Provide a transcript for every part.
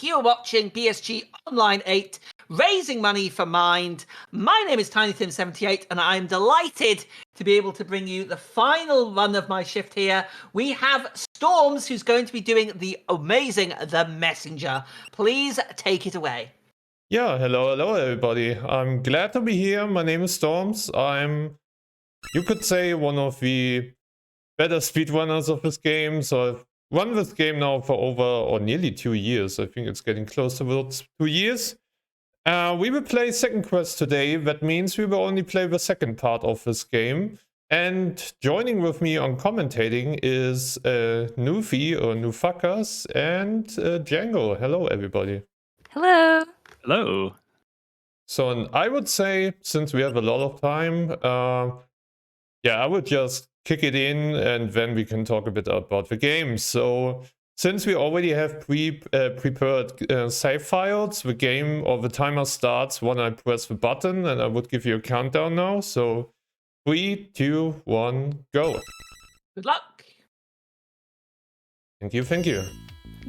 You're watching BSG Online 8, raising money for Mind. My name is TinyTim78, and I'm delighted to be able to bring you the final run of my shift here. We have Storms, who's going to be doing the amazing The Messenger. Please take it away. Yeah, hello everybody. I'm glad to be here. My name is Storms. I'm, you could say, one of the better speedrunners of this game. So I've run this game now for over or nearly 2 years. I think it's getting close towards 2 years. We will play second quest today. That means we will only play the second part of this game. And joining with me on commentating is Nufi or Nufakas and Django. Hello everybody. Hello. Hello. So and I would say, since we have a lot of time, I would just kick it in and then we can talk a bit about the game. So since we already have prepared save files, the game or the timer starts when I press the button, and I would give you a countdown now. So 3, 2, 1, go. Good luck. Thank you, thank you.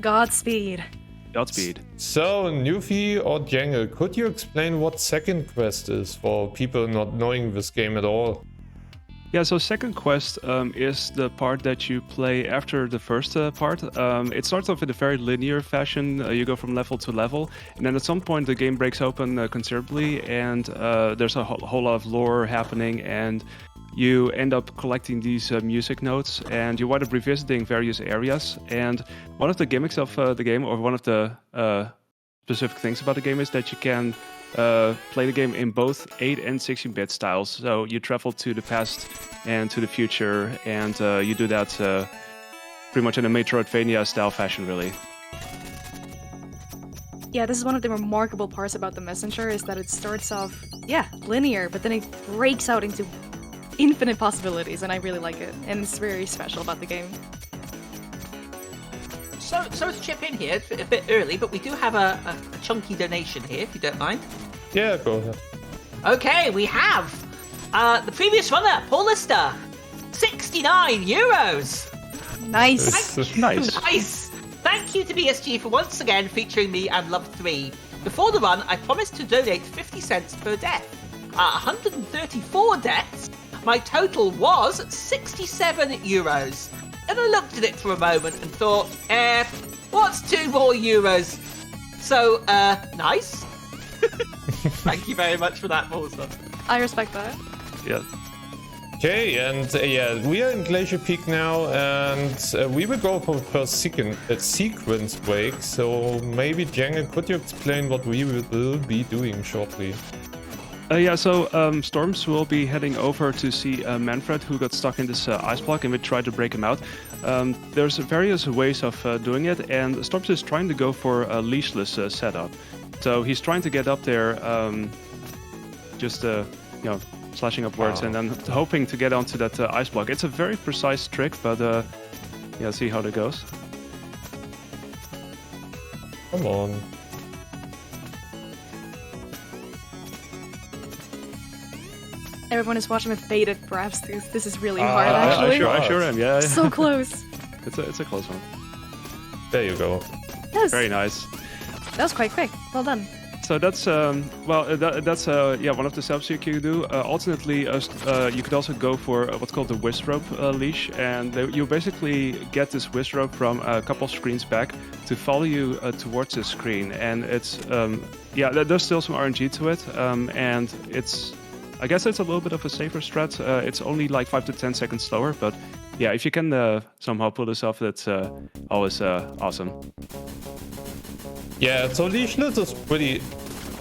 Godspeed. Godspeed. So, Nufi or Jangle, could you explain what second quest is for people not knowing this game at all? Yeah, so second quest is the part that you play after the first part. It starts off in a very linear fashion. You go from level to level, and then at some point the game breaks open considerably, and there's a whole lot of lore happening, and you end up collecting these music notes, and you wind up revisiting various areas. And one of the gimmicks of the game, or one of the specific things about the game, is that you can play the game in both 8 and 16-bit styles. So you travel to the past and to the future, and you do that pretty much in a Metroidvania style fashion, really. Yeah, this is one of the remarkable parts about The Messenger, is that it starts off, linear, but then it breaks out into infinite possibilities, and I really like it. And it's very special about the game. So to chip in here, it's a bit early, but we do have a chunky donation here, if you don't mind. Yeah, go ahead. Okay, we have the previous runner, Paul Lister, €69. Nice. Nice. Nice. Thank you to BSG for once again featuring me and Love 3. Before the run, I promised to donate 50 cents per death. 134 deaths. My total was €67. And I looked at it for a moment and thought, what's 2 more euros? So, nice. Thank you very much for that, Paulson. I respect that. Yeah. Okay, and we are in Glacier Peak now, and we will go for the first sequence break. So maybe Jangle, could you explain what we will be doing shortly? So Storms will be heading over to see Manfred, who got stuck in this ice block, and we tried to break him out. There's various ways of doing it, and Storms is trying to go for a leashless setup. So he's trying to get up there, slashing upwards, and then hoping to get onto that ice block. It's a very precise trick, but see how that goes. Come on. Everyone is watching with bated breaths. This is really hard, actually. I sure am, yeah. So close. It's a close one. There you go. Yes. Very nice. That was quite quick. Well done. So that's one of the steps you can do. Alternately, you could also go for what's called the whisk rope leash, and you basically get this whisk rope from a couple screens back to follow you towards the screen, and it's there's still some RNG to it, and I guess it's a little bit of a safer strat. It's only like 5 to 10 seconds slower, but yeah, if you can somehow pull this off, that's always awesome. Yeah, so leashless is pretty...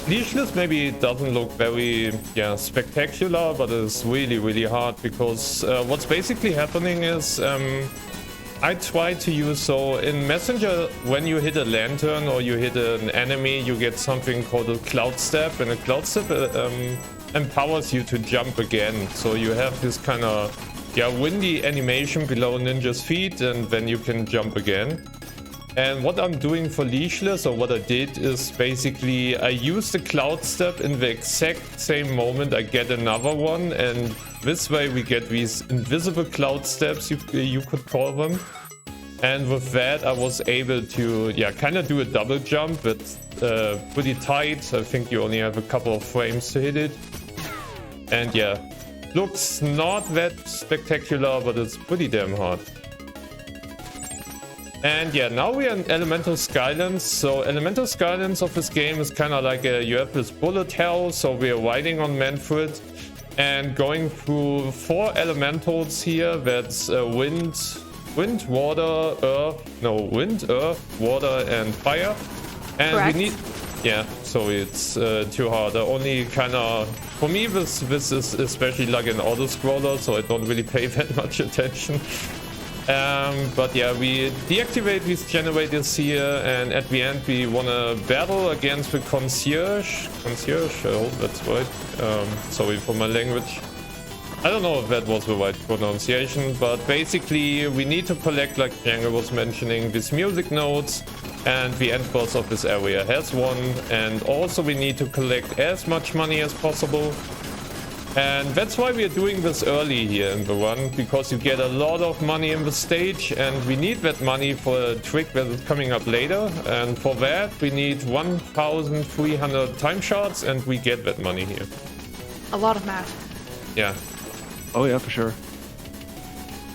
Leashless maybe doesn't look very spectacular, but it's really, really hard, because what's basically happening is I try to use... So in Messenger, when you hit a lantern or you hit an enemy, you get something called a cloud step, and a cloud step empowers you to jump again. So you have this kind of windy animation below Ninja's feet, and then you can jump again. And what I'm doing for leashless, or what I did, is basically I use the cloud step in the exact same moment I get another one, and this way we get these invisible cloud steps, you could call them. And with that, I was able to, kind of do a double jump, but pretty tight. I think you only have a couple of frames to hit it. And yeah, looks not that spectacular, but it's pretty damn hard. And yeah, now we are in Elemental Skylands. So Elemental Skylands of this game is kind of like you have this bullet hell. So we are riding on Manfred and going through 4 elementals here. That's wind, water, earth, water, and fire. And Correct. we need, so it's too hard. I only kind of, for me, this is especially like an auto scroller, so I don't really pay that much attention. But yeah, we deactivate these generators here, and at the end we want to battle against the concierge. I hope that's right. Sorry for my language. I don't know if that was the right pronunciation, but basically we need to collect, like Jangle was mentioning, these music notes, and the end boss of this area has one, and also we need to collect as much money as possible. And that's why we are doing this early here in the run, because you get a lot of money in the stage, and we need that money for a trick that is coming up later. And for that we need 1,300 time shards, and we get that money here. A lot of math. Yeah. Oh yeah, for sure.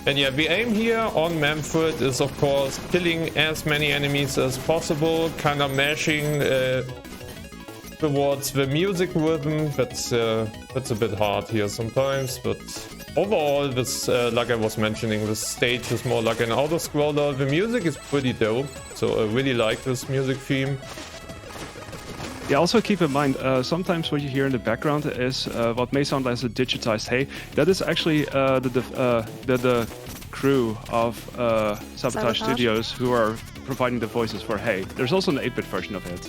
And yeah, the aim here on Manfred is of course killing as many enemies as possible, kind of mashing towards the music rhythm. That's a bit hard here sometimes, but overall this, like I was mentioning, the stage is more like an auto scroller. The music is pretty dope, so I really like this music theme. Yeah, also keep in mind, sometimes what you hear in the background is what may sound like a digitized hey. That is actually the crew of Sabotage Studios who are providing the voices for hey. There's also an 8-bit version of it.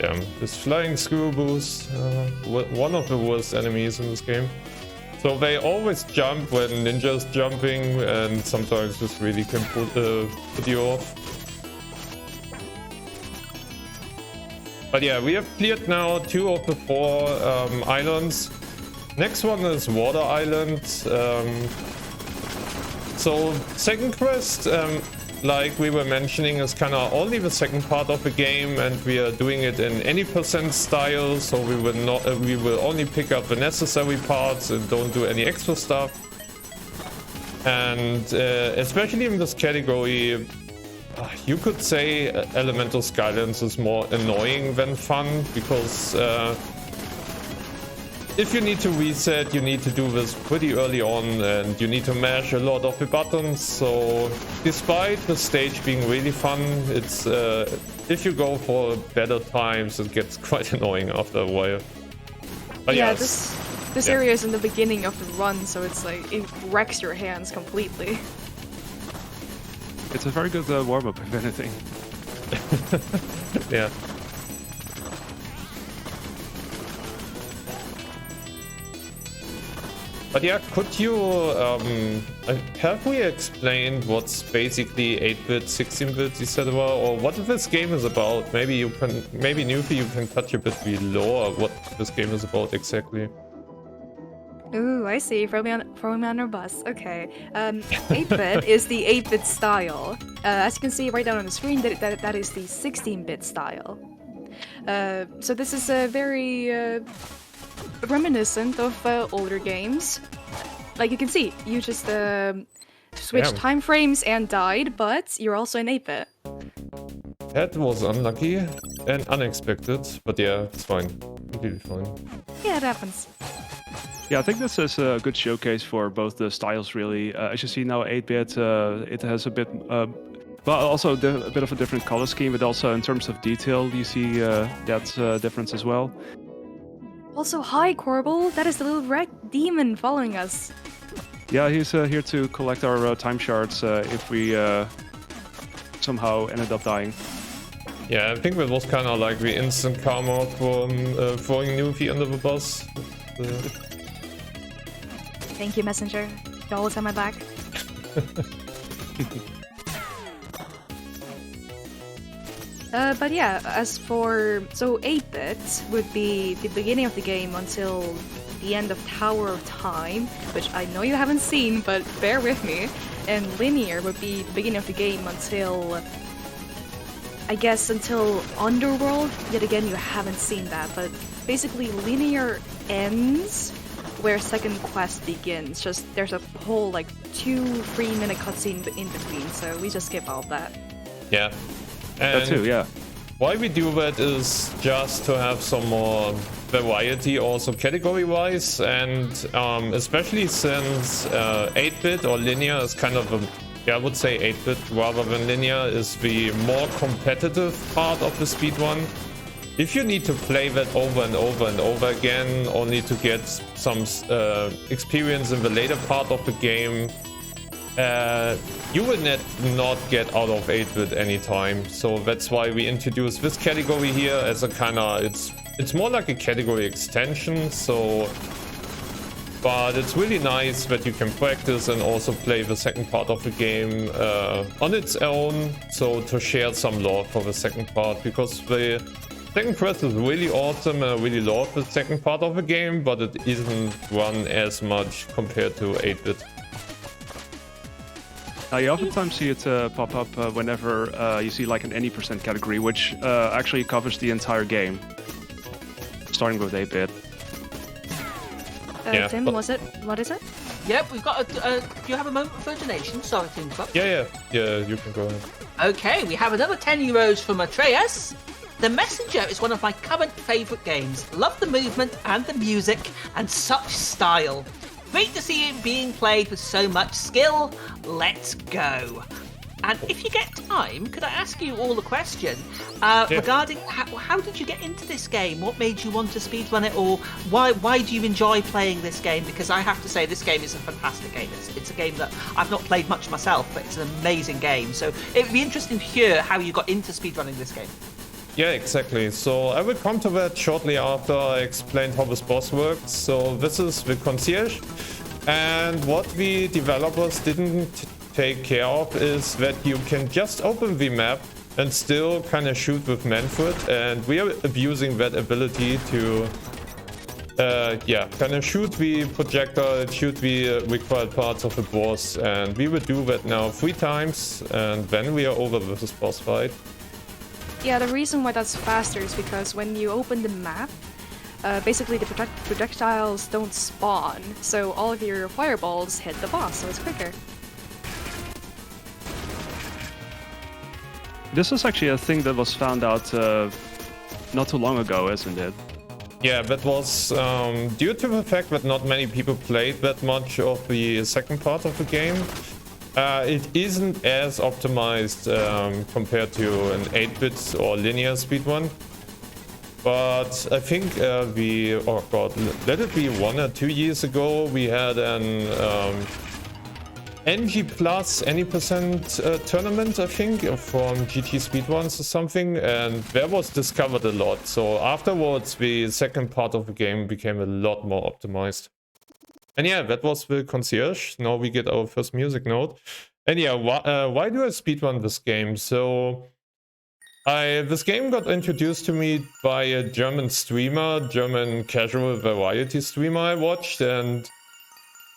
Yeah, this flying scuboos, one of the worst enemies in this game. So they always jump when ninjas jumping, and sometimes this really can put you off. But yeah, we have cleared now 2 of the 4 islands. Next one is Water Island. So second quest, like we were mentioning, is kind of only the second part of the game, and we are doing it in any % style. So we will only pick up the necessary parts and don't do any extra stuff. And especially in this category, you could say Elemental Skylands is more annoying than fun, because if you need to reset, you need to do this pretty early on, and you need to mash a lot of the buttons. So despite the stage being really fun, it's if you go for better times, it gets quite annoying after a while. But yeah, yes. this area is in the beginning of the run, so it's like it wrecks your hands completely. It's a very good warm-up, if anything. Yeah. But yeah, could you have we explained what's basically 8-bit, 16-bit, etc., or what this game is about? Maybe Nufi, you can touch a bit the lore of what this game is about exactly. Ooh, I see. Throw me on our bus. Okay. 8-bit is the 8-bit style. As you can see right down on the screen, that is the 16-bit style. So this is a very reminiscent of older games. Like you can see, you just switched time frames and died, but you're also in 8-bit. That was unlucky and unexpected, but yeah, it's fine. Completely fine. Yeah, it happens. Yeah, I think this is a good showcase for both the styles, really. As you see now, 8-bit, it has a bit, also a bit of a different color scheme, but also in terms of detail, you see that difference as well. Also, hi, Corbel. That is the little red demon following us. Yeah, he's here to collect our time shards if we somehow ended up dying. Yeah, I think that was kind of like the instant karma from throwing Nufi under the bus. Thank you, Messenger. You always have my back. But yeah, as for... So 8-bit would be the beginning of the game until the end of Tower of Time, which I know you haven't seen, but bear with me. And linear would be the beginning of the game until, I guess, until Underworld. Yet again, you haven't seen that, but basically linear ends where second quest begins. Just there's a whole like 2-3 minute cutscene in between, so we just skip all of that. Yeah. That And too, yeah. why we do that is just to have some more variety also category-wise, and especially since 8-bit or linear is kind of a, I would say 8-bit rather than linear is the more competitive part of the speedrun. If you need to play that over and over and over again, only to get some experience in the later part of the game, you will not get out of 8-bit anytime. So that's why we introduced this category here as a kind of, it's more like a category extension. So, but it's really nice that you can practice and also play the second part of the game on its own. So to share some love for the second part, because the second quest is really awesome and I really love the second part of the game, but it isn't run as much compared to 8-bit. You oftentimes see it pop up whenever you see like an any % category, which actually covers the entire game, starting with 8-bit. Yeah, Tim, but- what is it? Yep, we've got do you have a moment for a donation? Sorry to interrupt. Yeah, you can go ahead. Okay, we have another 10 euros from Atreus. The Messenger is one of my current favourite games. Love the movement and the music and such style. Great to see it being played with so much skill. Let's go. And if you get time, could I ask you all a question regarding how did you get into this game? What made you want to speedrun it, or why do you enjoy playing this game? Because I have to say this game is a fantastic game. It's a game that I've not played much myself, but it's an amazing game. So it would be interesting to hear how you got into speedrunning this game. Yeah, exactly. So I will come to that shortly after I explained how this boss works. So this is the concierge. And what the developers didn't take care of is that you can just open the map and still kind of shoot with Manfred. And we are abusing that ability to kind of shoot the projectile, shoot the required parts of the boss. And we will do that now 3 times. And then we are over with this boss fight. Yeah, the reason why that's faster is because when you open the map, basically the projectiles don't spawn, so all of your fireballs hit the boss, so it's quicker. This is actually a thing that was found out not too long ago, isn't it? Yeah, that was due to the fact that not many people played that much of the second part of the game. It isn't as optimized compared to an 8-bit or linear speedrun. But I think oh god, let it be 1 or 2 years ago, we had an NG Plus any percent tournament, I think, from GT Speedruns or something, and that was discovered a lot. So afterwards, the second part of the game became a lot more optimized. And yeah, that was the concierge. Now we get our first music note. And yeah, why do I speedrun this game? So this game got introduced to me by a German streamer, German casual variety streamer I watched, and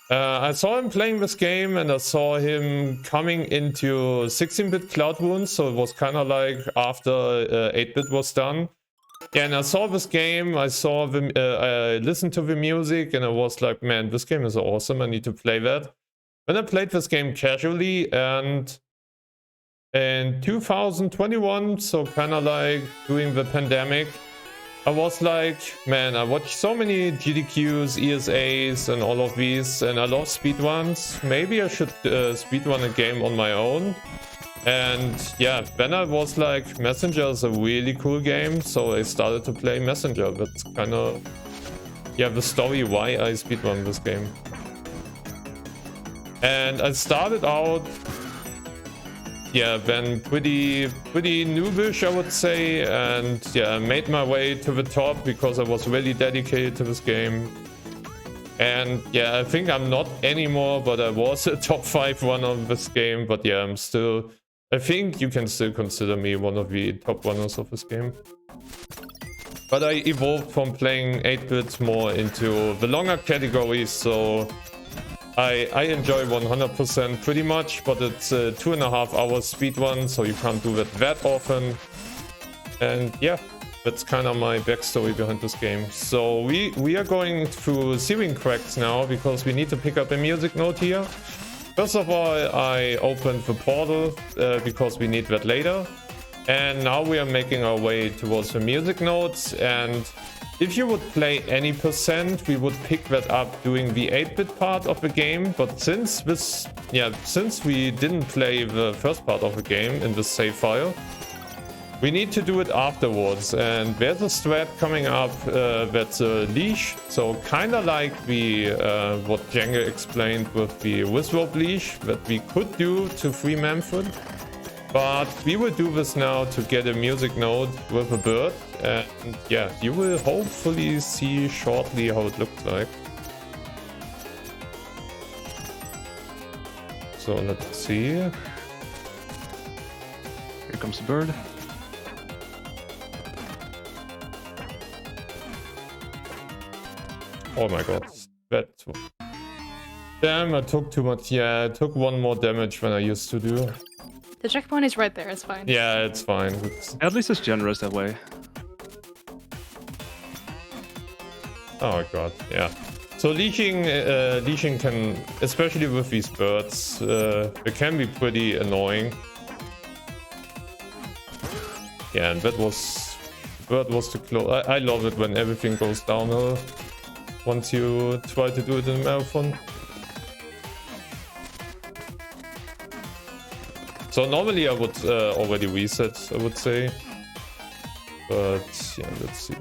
I saw him playing this game, and I saw him coming into 16-bit Cloud Wounds, so it was kind of like after 8-bit was done. Yeah, and I saw this game, I listened to the music, and I was like, man, this game is awesome, I need to play that. Then I played this game casually, and in 2021, so kind of like during the pandemic, I was like, man, I watched so many GDQs, ESAs, and all of these, and I love speedruns. Maybe I should speedrun a game on my own. And yeah, then I was like, Messenger is a really cool game, so I started to play Messenger. That's kind of, yeah, the story why I speedrun this game. And I started out, yeah, then pretty noobish, I would say, and yeah, I made my way to the top because I was really dedicated to this game. And yeah, I think I'm not anymore, but I was a top 5 runner of this game. But yeah, I think you can still consider me one of the top runners of this game. But I evolved from playing 8-bit more into the longer categories, so I enjoy 100% pretty much, but it's a 2.5 hours speedrun, so you can't do that often. And yeah, that's kind of my backstory behind this game. So we are going through Searing Cracks now, because we need to pick up a music note here. First of all, I opened the portal because we need that later. And now we are making our way towards the music notes, and if you would play any percent, we would pick that up doing the 8-bit part of the game. But since we didn't play the first part of the game in the save file, we need to do it afterwards. And there's a strat coming up that's a leash, so kind of like the what Django explained with the wizrope leash that we could do to free Manfred. But we will do this now to get a music note with a bird, and yeah, you will hopefully see shortly how it looks like. So let's see. Here comes the bird. Oh my god, that... Damn, I took too much. Yeah, I took 1 more damage than I used to do. The checkpoint is right there, it's fine. Yeah, it's fine. At least it's generous that way. Oh god, yeah. So leashing can, especially with these birds, it can be pretty annoying. Yeah, and that was... bird was too close. I love it when everything goes downhill once you try to do it in a marathon. So normally I would already reset, I would say. But yeah, let's see.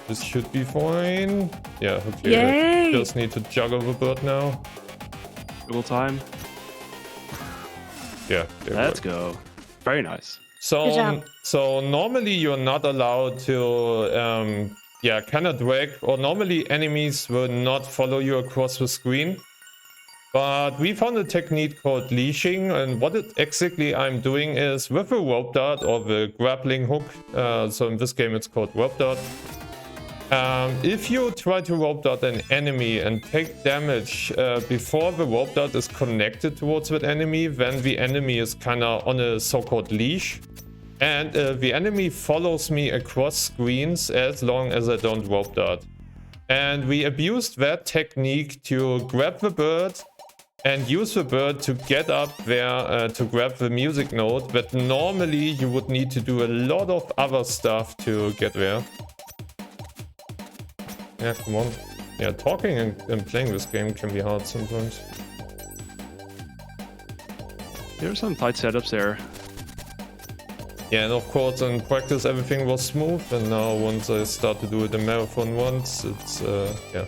This should be fine. Yeah, okay. Yay! Just need to juggle the bird now. Little time. Yeah. Let's go. Very nice. Good job. So normally you're not allowed to kind of drag, or normally enemies will not follow you across the screen. But we found a technique called leashing, and what exactly I'm doing is with a rope dart or the grappling hook, so in this game it's called rope dart. If you try to rope dart an enemy and take damage before the rope dart is connected towards that enemy, then the enemy is kind of on a so-called leash. And the enemy follows me across screens as long as I don't rope dart. And we abused that technique to grab the bird and use the bird to get up there to grab the music note, but normally you would need to do a lot of other stuff to get there. Yeah, come on. Yeah, talking and playing this game can be hard sometimes. There are some tight setups there. Yeah, and of course in practice everything was smooth, and now once I start to do it in marathon once, it's yeah,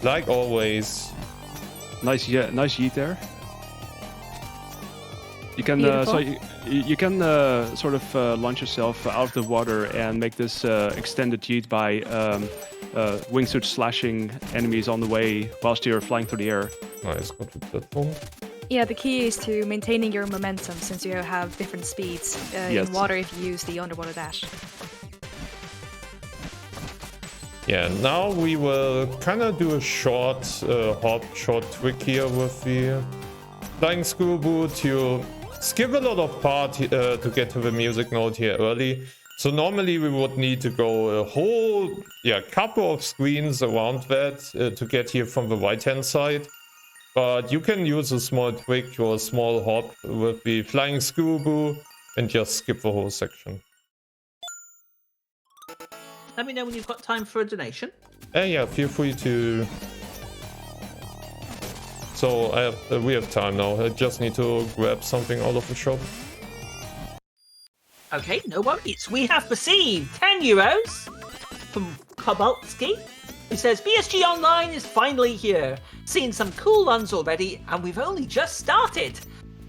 like always. Nice yeet there. You can you can sort of launch yourself out of the water and make this extended yeet by wingsuit slashing enemies on the way whilst you're flying through the air. Nice, got the platform. Yeah, the key is to maintaining your momentum, since you have different speeds Yes. in water if you use the underwater dash. Yeah, now we will kind of do a short short trick here with the flying scooby to skip a lot of part to get to the music note here early. So normally we would need to go a whole couple of screens around that to get here from the right hand side. But you can use a small trick or a small hop with the flying scooby and just skip the whole section. Let me know when you've got time for a donation. Yeah, feel free to. So we have time now. I just need to grab something out of the shop. Okay, no worries. We have received 10 euros from Kobaltsky, who says BSG Online is finally here. Seen some cool runs already, and we've only just started.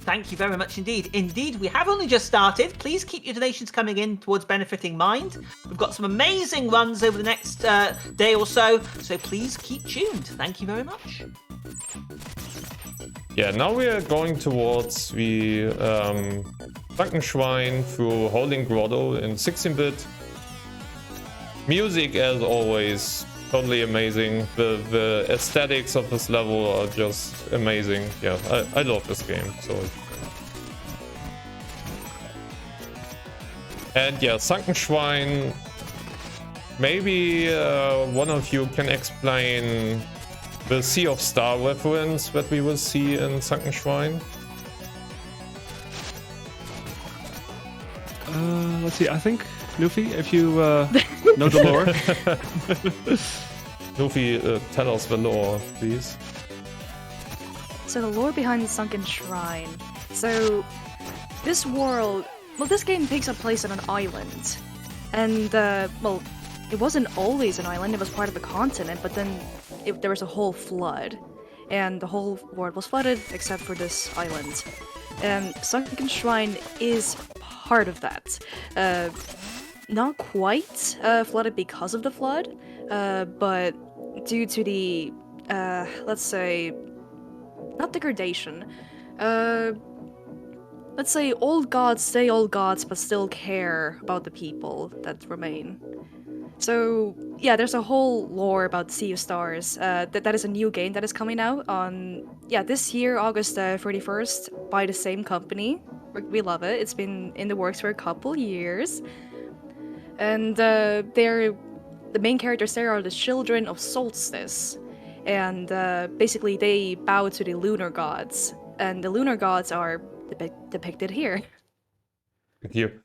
Thank you very much indeed. Indeed, we have only just started. Please keep your donations coming in towards benefiting Mind. We've got some amazing runs over the next day or so please keep tuned. Thank you very much. Yeah, now we are going towards the Frankenschwein through Howling Grotto in 16-bit. Music, as always, totally amazing. The aesthetics of this level are just amazing. Yeah, I love this game. So. And yeah, Sunken Shrine. Maybe one of you can explain the Sea of Star reference that we will see in Sunken Shrine. Let's see. I think Nufi, if you know the lore. Nufi, tell us the lore, please. So the lore behind the Sunken Shrine. So this world, well, this game takes place on an island, and well, it wasn't always an island. It was part of a continent, but then there was a whole flood, and the whole world was flooded except for this island. And Sunken Shrine is part of that. Not quite flooded because of the flood, but due to the, let's say, not degradation, let's say old gods stay old gods but still care about the people that remain. So yeah, there's a whole lore about Sea of Stars. That is a new game that is coming out on, yeah, this year, August 31st, by the same company. We love it. It's been in the works for a couple years. And the main characters there are the children of Solstice. And basically they bow to the lunar gods. And the lunar gods are depicted here. Thank you.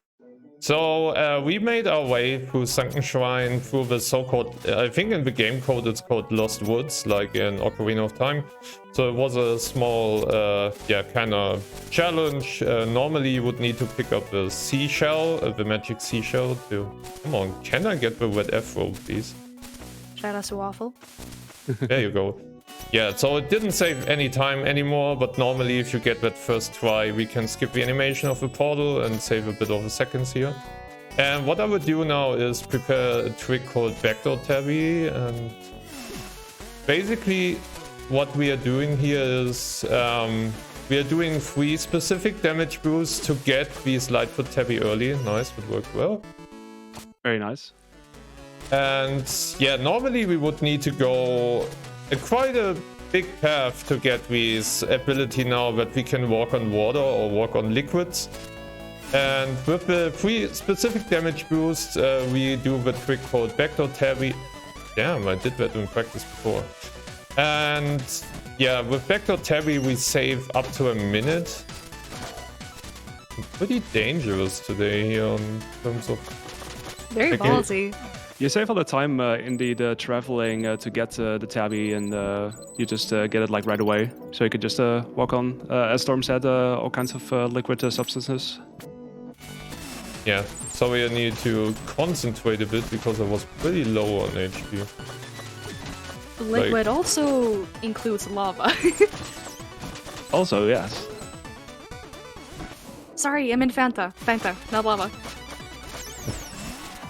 So we made our way through Sunken Shrine, through the so-called, I think in the game code it's called Lost Woods, like in Ocarina of Time. So it was a small, yeah, kind of challenge. Normally you would need to pick up the seashell, the magic seashell to... Come on, can I get the red F roll, please? Shout out to Waffle. There you go. Yeah, so it didn't save any time anymore, but normally if you get that first try, we can skip the animation of the portal and save a bit of the seconds here. And what I would do now is prepare a trick called backdoor tabby, and basically what we are doing here is we are doing 3 specific damage boosts to get these Lightfoot tabby early. Nice, that worked well. Very nice. And yeah, normally we would need to go quite a big path to get this ability now that we can walk on water or walk on liquids. And with the 3 specific damage boosts, we do the trick called backdoor tabby. Damn, I did that in practice before. And yeah, with backdoor tabby we save up to a minute. Pretty dangerous today here in terms of... Very ballsy. You save all the time, indeed, traveling to get the tabby, and you just get it like right away. So you could just walk on, as Storm said, all kinds of liquid substances. Yeah, so we need to concentrate a bit because I was pretty low on HP. Liquid also includes lava. Also, yes. Sorry, I'm in Fanta. Fanta, not lava.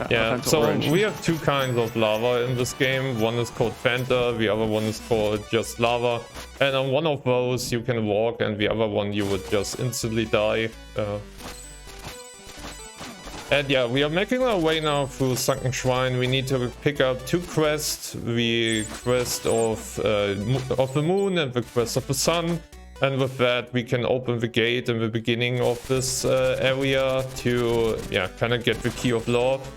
Yeah, so we have 2 kinds of lava in this game. One is called Fanta, the other one is called just lava. And on one of those you can walk, and the other one you would just instantly die. And yeah, we are making our way now through Sunken Shrine. We need to pick up 2 quests. The quest of the moon and the quest of the sun. And with that we can open the gate in the beginning of this area to, yeah, kind of get the key of love.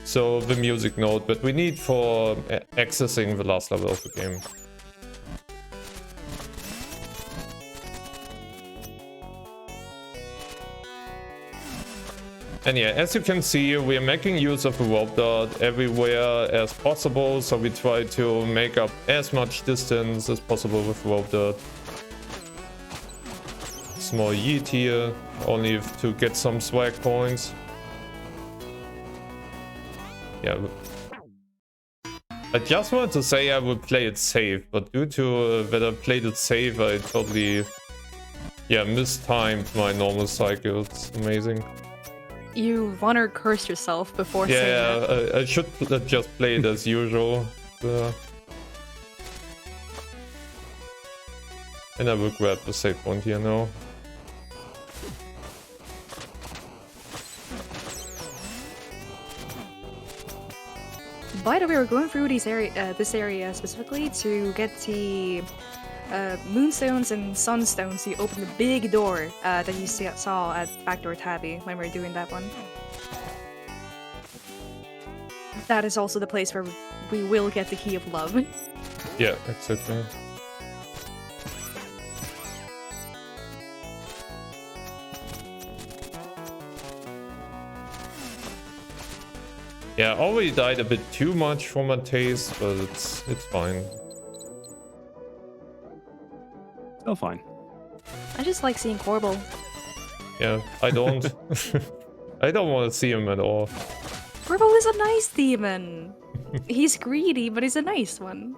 So the music note that we need for accessing the last level of the game. And yeah, as you can see, we are making use of the rope dart everywhere as possible. So we try to make up as much distance as possible with rope dart. Small yeet here, only to get some swag points. Yeah, I just wanted to say I would play it safe, but due to that I played it safe, I totally, yeah, mistimed my normal cycle. It's amazing. You runner curse yourself before saying that. Yeah, I should just play it as usual. And I will grab the save point here now. by the way, we're going through this area specifically to get the moonstones and sunstones. You open the big door that you saw at Backdoor Tabby when we were doing that one. That is also the place where we will get the Key of Love. Yeah, exactly. Yeah, I already died a bit too much for my taste, but it's fine. Still fine. I just like seeing Corbel. Yeah, I don't. I don't want to see him at all. Corbel is a nice demon. He's greedy, but he's a nice one.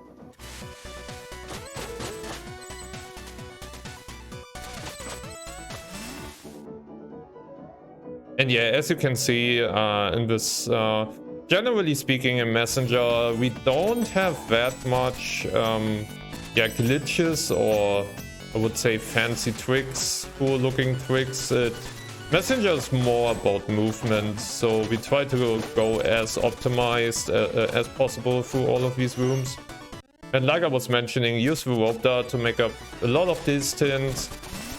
And yeah, as you can see in this, generally speaking in Messenger, we don't have that much glitches or I would say fancy tricks, cool looking tricks. Messenger is more about movement, so we try to go as optimized as possible through all of these rooms. And like I was mentioning, use the rope dart to make up a lot of distance.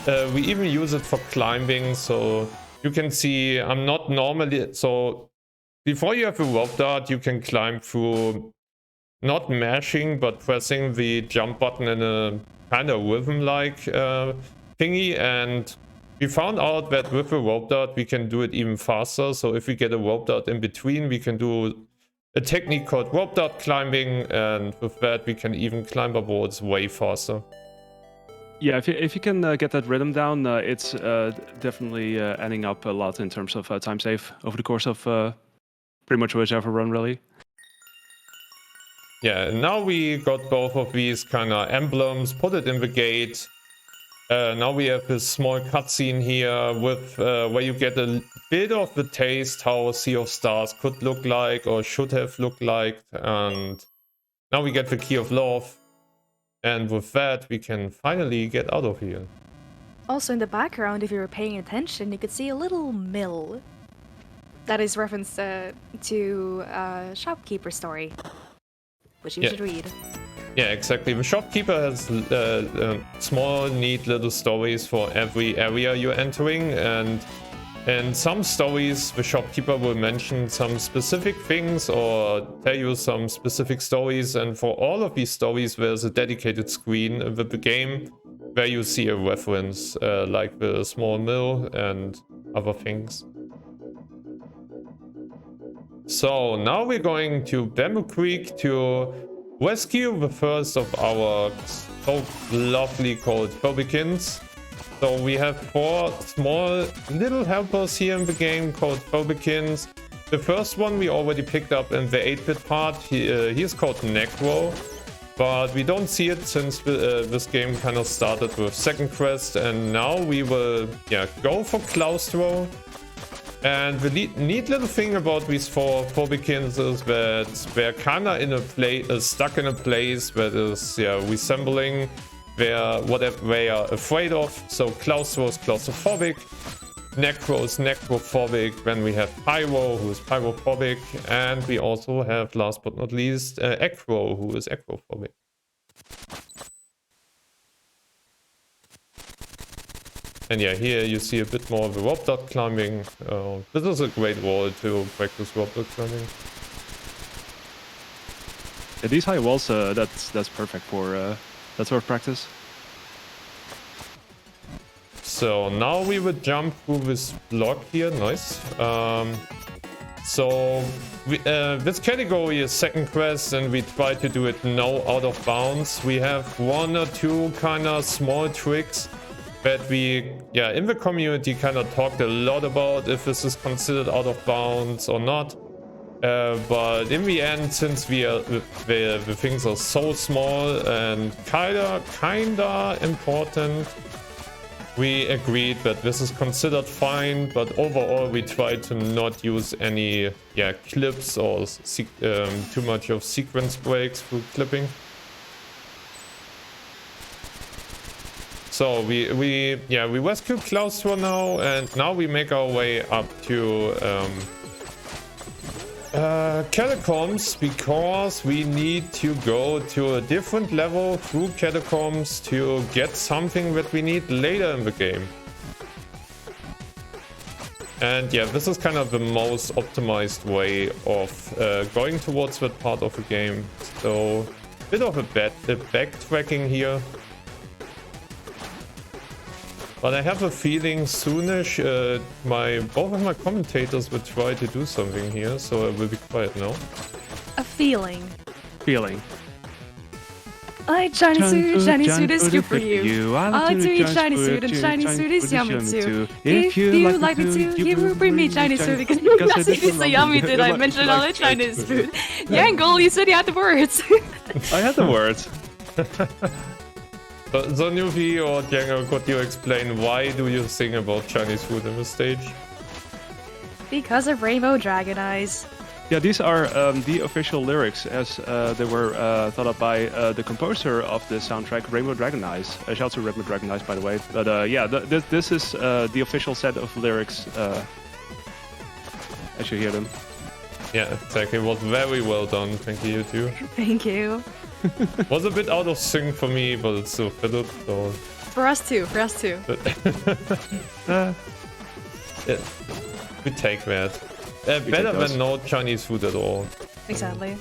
We even use it for climbing, so you can see I'm not normally... So before you have a rope dart, you can climb through not mashing, but pressing the jump button in a kind of rhythm-like thingy. And we found out that with a rope dart, we can do it even faster. So if we get a rope dart in between, we can do a technique called rope dart climbing. And with that, we can even climb up walls way faster. Yeah, if you can get that rhythm down, it's definitely adding up a lot in terms of time save over the course of pretty much whichever run, really. Yeah, and now we got both of these kind of emblems, put it in the gate. Now we have this small cutscene here with where you get a bit of the taste how Sea of Stars could look like or should have looked like. And now we get the Key of Love. And with that, we can finally get out of here. Also in the background, if you were paying attention, you could see a little mill. That is reference to Shopkeeper story, which you should read. Yeah, exactly. The Shopkeeper has small, neat little stories for every area you're entering, and in some stories, the Shopkeeper will mention some specific things or tell you some specific stories, and for all of these stories, there's a dedicated screen with the game where you see a reference, like the small mill and other things. So now we're going to Bamboo Creek to rescue the first of our so lovely cold Phobikins. So we have 4 small little helpers here in the game called Phobikins. The first one we already picked up in the 8-bit part. He is called Necro, but we don't see it since this game kind of started with second quest, and now we will go for Claustro. And the neat little thing about these 4 Phobikins is that they're kind of in a place, stuck in a place that is resembling whatever they are afraid of. So Claustro is claustrophobic, Necro is necrophobic, then we have Pyro, who is pyrophobic, and we also have, last but not least, Acro, who is acrophobic. And yeah, here you see a bit more of the rope dart climbing. This is a great wall to practice rope dart climbing. Yeah, these high walls, that's perfect for that sort of practice. So now we would jump through this block here. Nice. So this category is second quest, and we try to do it no out of bounds. We have 1 or 2 kind of small tricks that we, in the community kind of talked a lot about if this is considered out of bounds or not. But in the end, since the things are so small and kinda important, we agreed that this is considered fine. But overall, we try to not use any clips or too much of sequence breaks through clipping. So we rescue Claustro now, and now we make our way up to Catacombs, because we need to go to a different level through catacombs to get something that we need later in the game. And yeah, this is kind of the most optimized way of going towards that part of the game. So, a bit of a backtracking here. But I have a feeling soonish both of my commentators will try to do something here, so I will be quiet now. A feeling. Feeling. I Chinese food is good for you. I like to eat Chinese food, and Chinese food is yummy too. If you like me too, you will bring me Chinese food because it is so yummy. Did I mention all the Chinese food? Yangle, you said you had the words. I had the words. So Nufi or Jangle, could you explain why do you sing about Chinese food on the stage? Because of Rainbow Dragon Eyes. Yeah, these are the official lyrics as they were thought up by the composer of the soundtrack, Rainbow Dragon Eyes. Shout out to Rainbow Dragon Eyes, by the way. But yeah, this is the official set of lyrics as you hear them. Yeah, exactly. It was very well done. Thank you, you too. Thank you. Was a bit out of sync for me, but it's still fitted, so... For us too, Yeah, we take that. Better than no Chinese food at all. Exactly.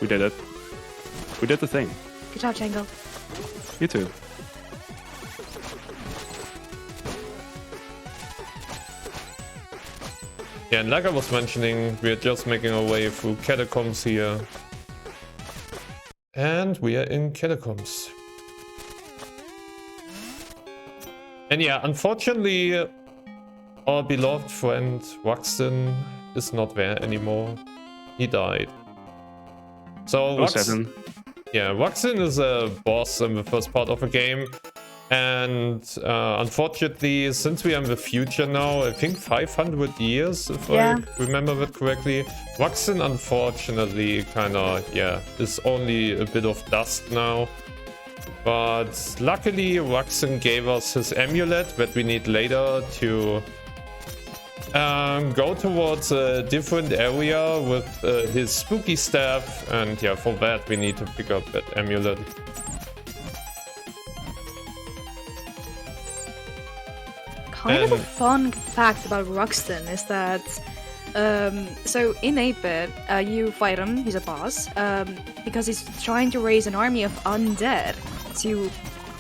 We did it. We did the thing. Good job, Jangle. You too. Yeah, and like I was mentioning, we're just making our way through catacombs here. And we are in catacombs. And yeah, unfortunately, our beloved friend Waxton is not there anymore. He died. So Waxton is a boss in the first part of the game. And unfortunately, since we are in the future now, I think 500 years, if I remember that correctly, Waxton unfortunately kind of, is only a bit of dust now. But luckily, Waxton gave us his amulet that we need later to go towards a different area with his spooky staff. And yeah, for that, we need to pick up that amulet. Kind of a fun fact about Ruxton is that, so in 8-bit, you fight him, he's a boss, because he's trying to raise an army of undead to,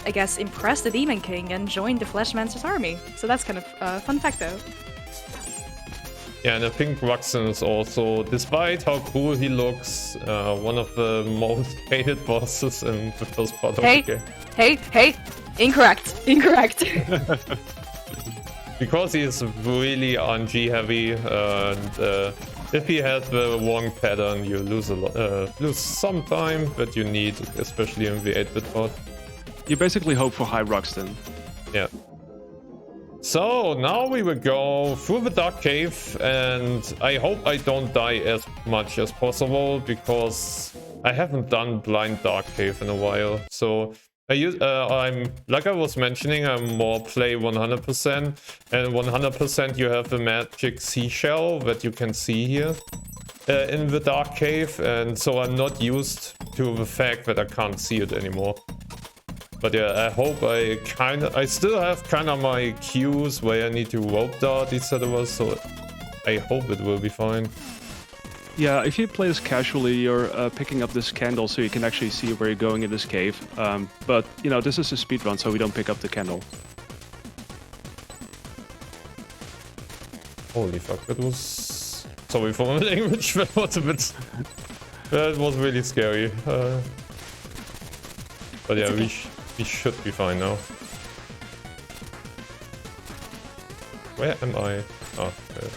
I guess, impress the Demon King and join the Fleshmancer's army. So that's kind of a fun fact though. Yeah, and I think Ruxton is also, despite how cool he looks, one of the most hated bosses in the first part of the game. Hey! Incorrect! Because he is really RNG heavy, and if he has the wrong pattern, you lose some time that you need, especially in the 8-bit part. You basically hope for high Ruxton. Yeah. So now we will go through the dark cave, and I hope I don't die as much as possible because I haven't done blind dark cave in a while. So I'm like I was mentioning, I'm more play 100%, and 100% you have the magic seashell that you can see here in the dark cave, and so I'm not used to the fact that I can't see it anymore. But yeah, I hope I still have kind of my cues where I need to rope dart, etc. So I hope it will be fine. Yeah, if you play this casually, you're picking up this candle so you can actually see where you're going in this cave. But, you know, this is a speedrun, so we don't pick up the candle. Holy fuck, that was... Sorry for my language, that was a bit... That was really scary. But yeah, we should be fine now. Where am I? Oh, okay.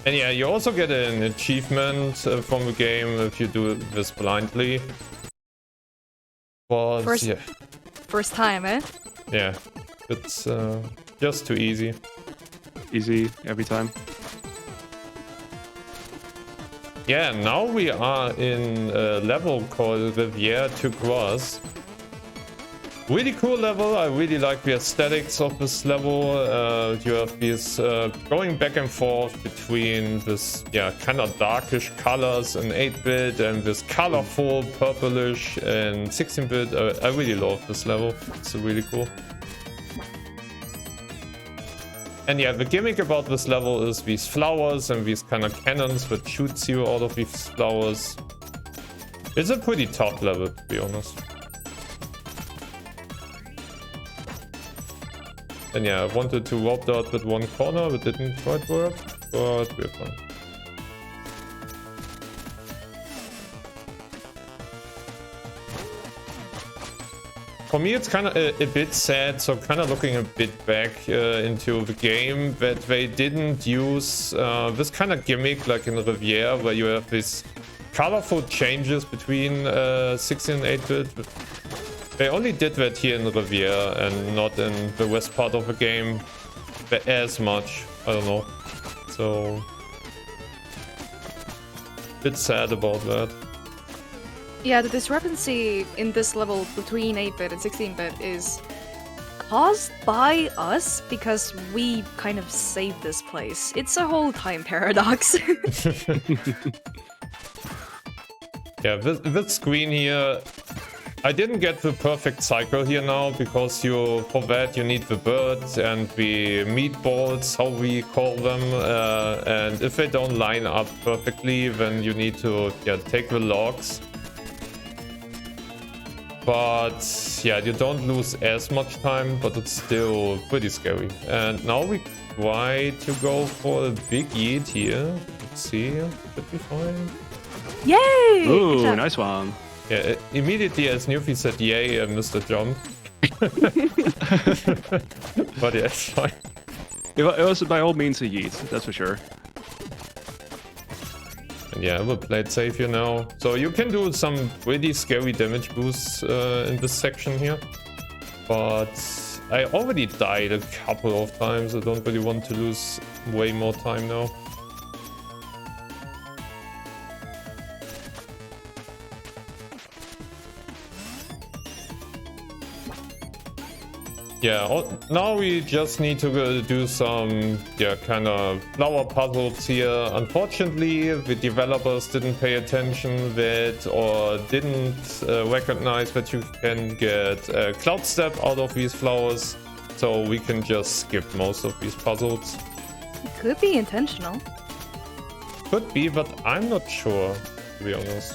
And yeah, you also get an achievement from the game if you do this blindly. But First time, eh? Yeah, it's just too easy. Easy every time. Yeah, now we are in a level called Rivière to Cross, Really cool level. I really like the aesthetics of this level. You have these going back and forth between this, kind of darkish colors in 8-bit and this colorful purplish and 16-bit. I really love this level. It's really cool. And yeah, the gimmick about this level is these flowers and these kind of cannons that shoots you out of these flowers. It's a pretty tough level, to be honest. And yeah, I wanted to warp out with one corner, but didn't quite work, but we're fine. For me, it's kind of a bit sad, so kind of looking a bit back into the game, that they didn't use this kind of gimmick like in Riviera, where you have these colorful changes between 16 and 8-bit. They only did that here in Riviera and not in the west part of the game as much. I don't know. So, bit sad about that. Yeah, the discrepancy in this level between 8-bit and 16-bit is caused by us because we kind of saved this place. It's a whole time paradox. Yeah, this screen here, I didn't get the perfect cycle here now because for that you need the birds and the meatballs, how we call them, and if they don't line up perfectly, then you need to take the logs. But yeah, you don't lose as much time, but it's still pretty scary. And now we try to go for a big yeet here. Let's see, should be fine. Yay! Ooh, nice one. Yeah, immediately as Newfie said yay, I missed the jump. But yeah, it's fine. It was by all means a yeet, that's for sure. And yeah, we'll play it safe here now. So you can do some really scary damage boosts in this section here. But I already died a couple of times. I don't really want to lose way more time now. Yeah, now we just need to do some, kind of flower puzzles here. Unfortunately, the developers didn't pay attention that or didn't recognize that you can get cloud step out of these flowers. So we can just skip most of these puzzles. It could be intentional. Could be, but I'm not sure, to be honest.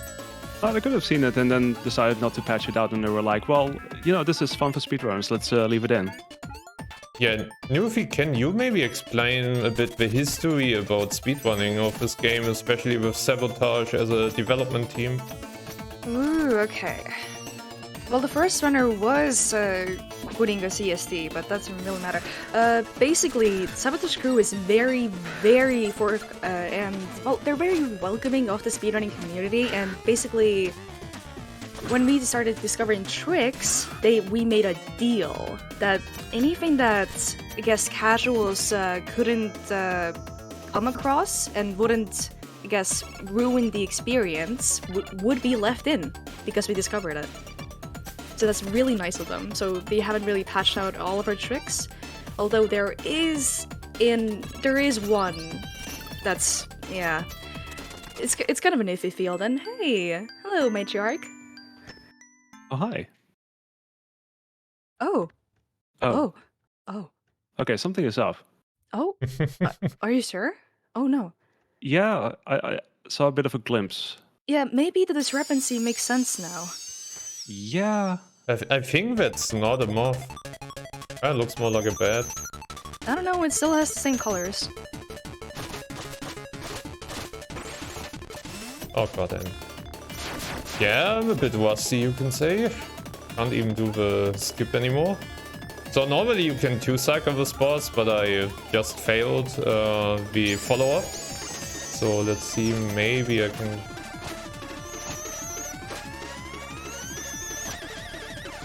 Oh, they could have seen it and then decided not to patch it out, and they were like, well, this is fun for speedrunners, let's leave it in. Yeah, Newfie, can you maybe explain a bit the history about speedrunning of this game, especially with Sabotage as a development team? Ooh, okay. Well, the first runner was putting a CSD, but that doesn't really matter. Basically, Sabotage Crew is very, very they're very welcoming of the speedrunning community, and basically, when we started discovering tricks, we made a deal that anything that, I guess, casuals couldn't come across and wouldn't, I guess, ruin the experience would be left in, because we discovered it. So that's really nice of them. So they haven't really patched out all of our tricks, although there is one that's, it's kind of an iffy field. And hey, hello, Matriarch. Oh, hi. Oh. Okay, something is up. Oh, are you sure? Oh no. Yeah, I saw a bit of a glimpse. Yeah, maybe the discrepancy makes sense now. Yeah. I think that's not a moth. It looks more like a bat. I don't know, it still has the same colors. Oh goddamn. Yeah, I'm a bit rusty, you can say. Can't even do the skip anymore. So normally you can 2-cycle this boss, but I just failed the follow-up. So let's see, maybe I can...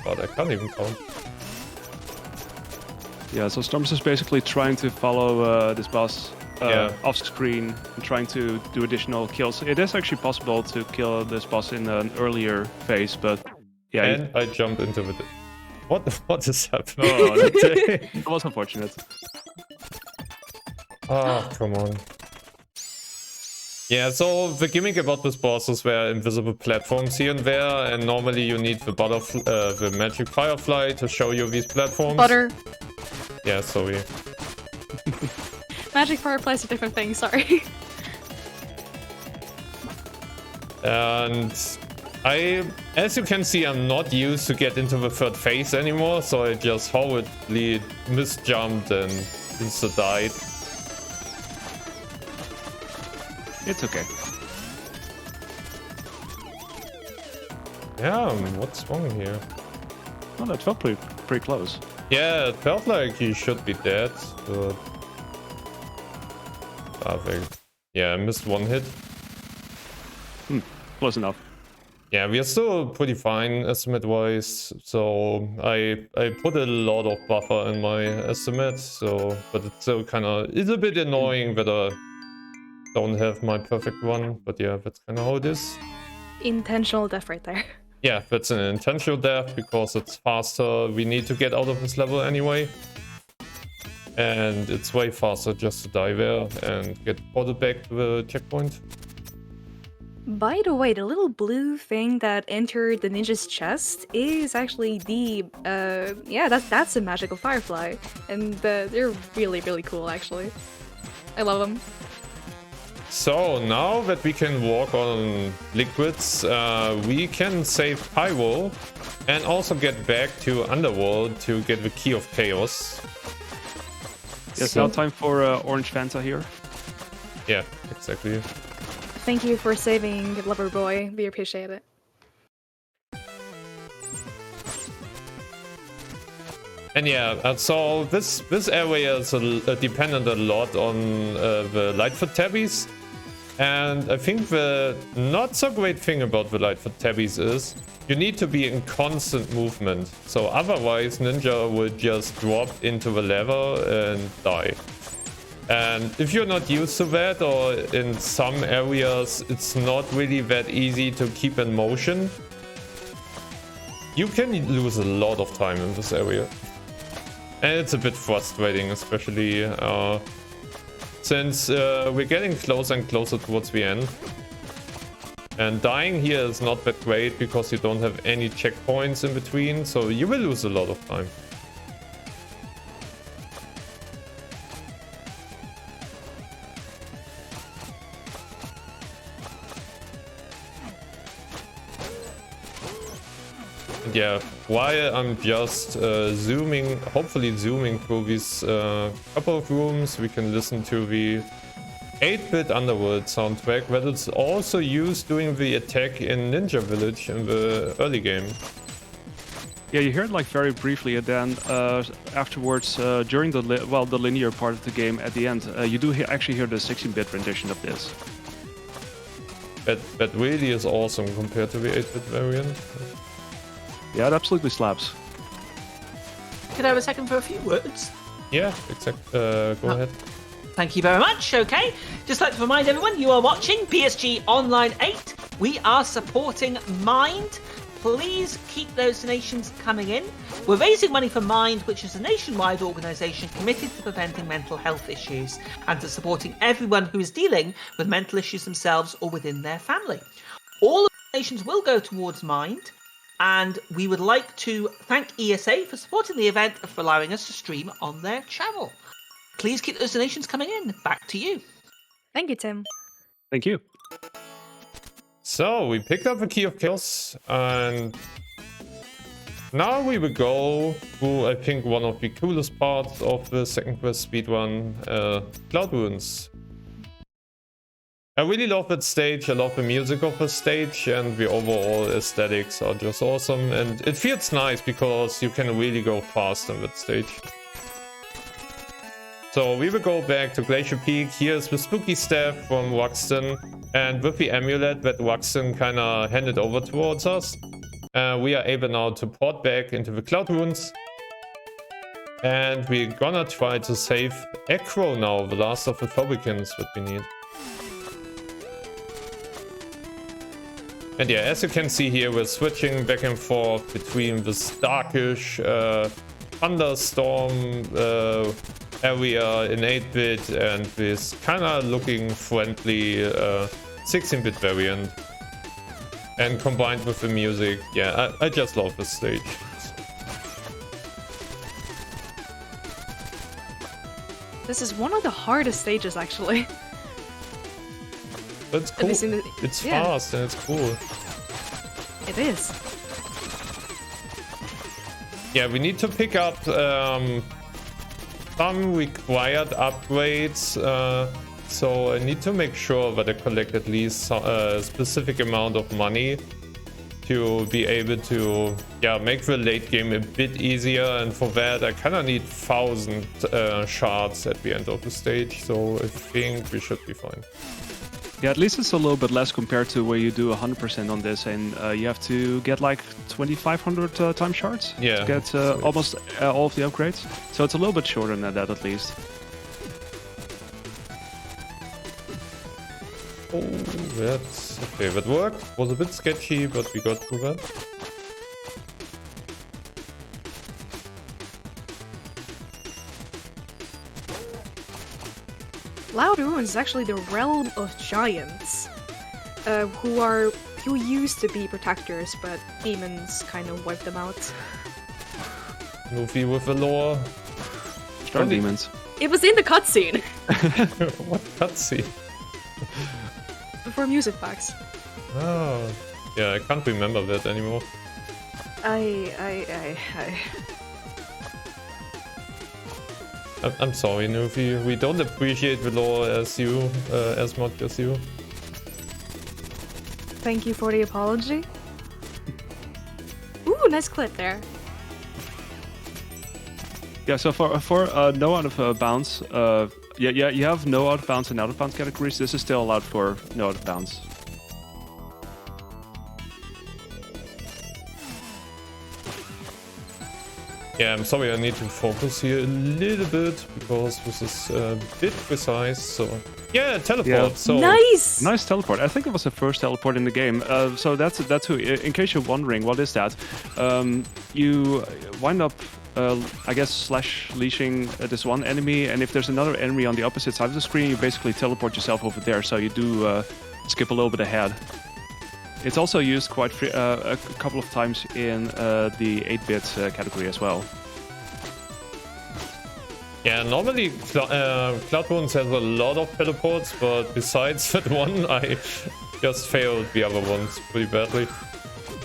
God, I can't even count. Yeah, so StoRmsN is basically trying to follow this boss off screen and trying to do additional kills. It is actually possible to kill this boss in an earlier phase, but yeah. And I jumped into the What is happening? Oh, that was unfortunate. Oh, come on. Yeah, so the gimmick about this boss is there are invisible platforms here and there, and normally you need the magic firefly to show you these platforms. Butter. Yeah, sorry. Magic firefly is a different thing, sorry. And as you can see, I'm not used to get into the third phase anymore, so I just horribly misjumped and insta-died. It's okay. Yeah, what's wrong here? Well, that felt pretty close. Yeah, it felt like he should be dead, but I think, yeah, I missed one hit. Close enough. Yeah, we are still pretty fine estimate-wise, so I put a lot of buffer in my estimate, so but it's still it's a bit annoying that I don't have my perfect one, but yeah, that's kind of how it is. Intentional death right there. Yeah, that's an intentional death because it's faster. We need to get out of this level anyway. And it's way faster just to die there and get ported back to the checkpoint. By the way, the little blue thing that entered the ninja's chest is actually the, yeah, that's a magical firefly. And they're really, really cool, actually. I love them. So now that we can walk on liquids, we can save Pyro and also get back to Underworld to get the Key of Chaos. Yes, now time for Orange Fanta here. Yeah, exactly. Thank you for saving Lover Boy. We appreciate it. And yeah, so this area is dependent a lot on the Lightfoot tabbies. And I think the not so great thing about the Lightfoot tabbies is you need to be in constant movement. So otherwise Ninja will just drop into the lava and die. And if you're not used to that, or in some areas it's not really that easy to keep in motion, you can lose a lot of time in this area. And it's a bit frustrating, especially since we're getting closer and closer towards the end. And dying here is not that great because you don't have any checkpoints in between, so you will lose a lot of time. Yeah, while I'm just hopefully zooming through these couple of rooms, we can listen to the 8-bit Underworld soundtrack that is also used during the attack in Ninja Village in the early game. Yeah, you hear it like very briefly, and then afterwards, during the linear part of the game at the end, you do actually hear the 16-bit rendition of this. That really is awesome compared to the 8-bit variant. Yeah, it absolutely slaps. Could I have a second for a few words? Yeah, exactly. Go ahead. Thank you very much. Okay, just like to remind everyone, you are watching BSG Online 8. We are supporting Mind. Please keep those donations coming in. We're raising money for Mind, which is a nationwide organisation committed to preventing mental health issues and to supporting everyone who is dealing with mental issues themselves or within their family. All of the donations will go towards Mind. And we would like to thank ESA for supporting the event and for allowing us to stream on their channel. Please keep those donations coming in. Back to you. Thank you, Tim. Thank you. So we picked up the Key of Chaos, and now we will go through, I think, one of the coolest parts of the second quest speedrun, Cloud Ruins. I really love that stage, I love the music of the stage, and the overall aesthetics are just awesome, and it feels nice because you can really go fast on that stage. So we will go back to Glacier Peak. Here's the spooky staff from Ruxton, and with the amulet that Ruxton kinda handed over towards us, we are able now to port back into the Cloud Ruins. And we're gonna try to save Ekro now, the last of the Phobicans that we need. And yeah, as you can see here, we're switching back and forth between this darkish thunderstorm area in 8-bit and this kind of looking friendly 16-bit variant. And combined with the music, yeah, I just love this stage. This is one of the hardest stages, actually. That's cool. It's fast and it's cool. It is. Yeah, we need to pick up some required upgrades. So I need to make sure that I collect at least a specific amount of money to be able to make the late game a bit easier. And for that, I kind of need 1,000 shards at the end of the stage. So I think we should be fine. Yeah, at least it's a little bit less compared to where you do 100% on this, and you have to get like 2,500 time shards to get almost all of the upgrades. So it's a little bit shorter than that, at least. Oh, that's okay. That worked. Was a bit sketchy, but we got through that. Loud Ruins is actually the realm of giants, who used to be protectors, but demons kind of wiped them out. Movie with the lore. Strong demons. It was in the cutscene. What cutscene? For music packs. Oh, yeah, I can't remember that anymore. I'm sorry, Nufi. We don't appreciate the lore as you, as much as you. Thank you for the apology. Ooh, nice clip there. Yeah, so for no out of bounds, you have no out of bounds and out of bounds categories. This is still allowed for no out of bounds. Yeah, I'm sorry, I need to focus here a little bit because this is a bit precise. So yeah, teleport. Yeah. So Nice Teleport. I think it was the first teleport in the game. So that's who. In case you're wondering, what is that? You wind up, I guess, slash-leashing this one enemy, and if there's another enemy on the opposite side of the screen, you basically teleport yourself over there. So you do skip a little bit ahead. It's also used quite a couple of times in the 8-bit category as well. Yeah, normally Cloud Ruins has a lot of teleports, but besides that one, I just failed the other ones pretty badly.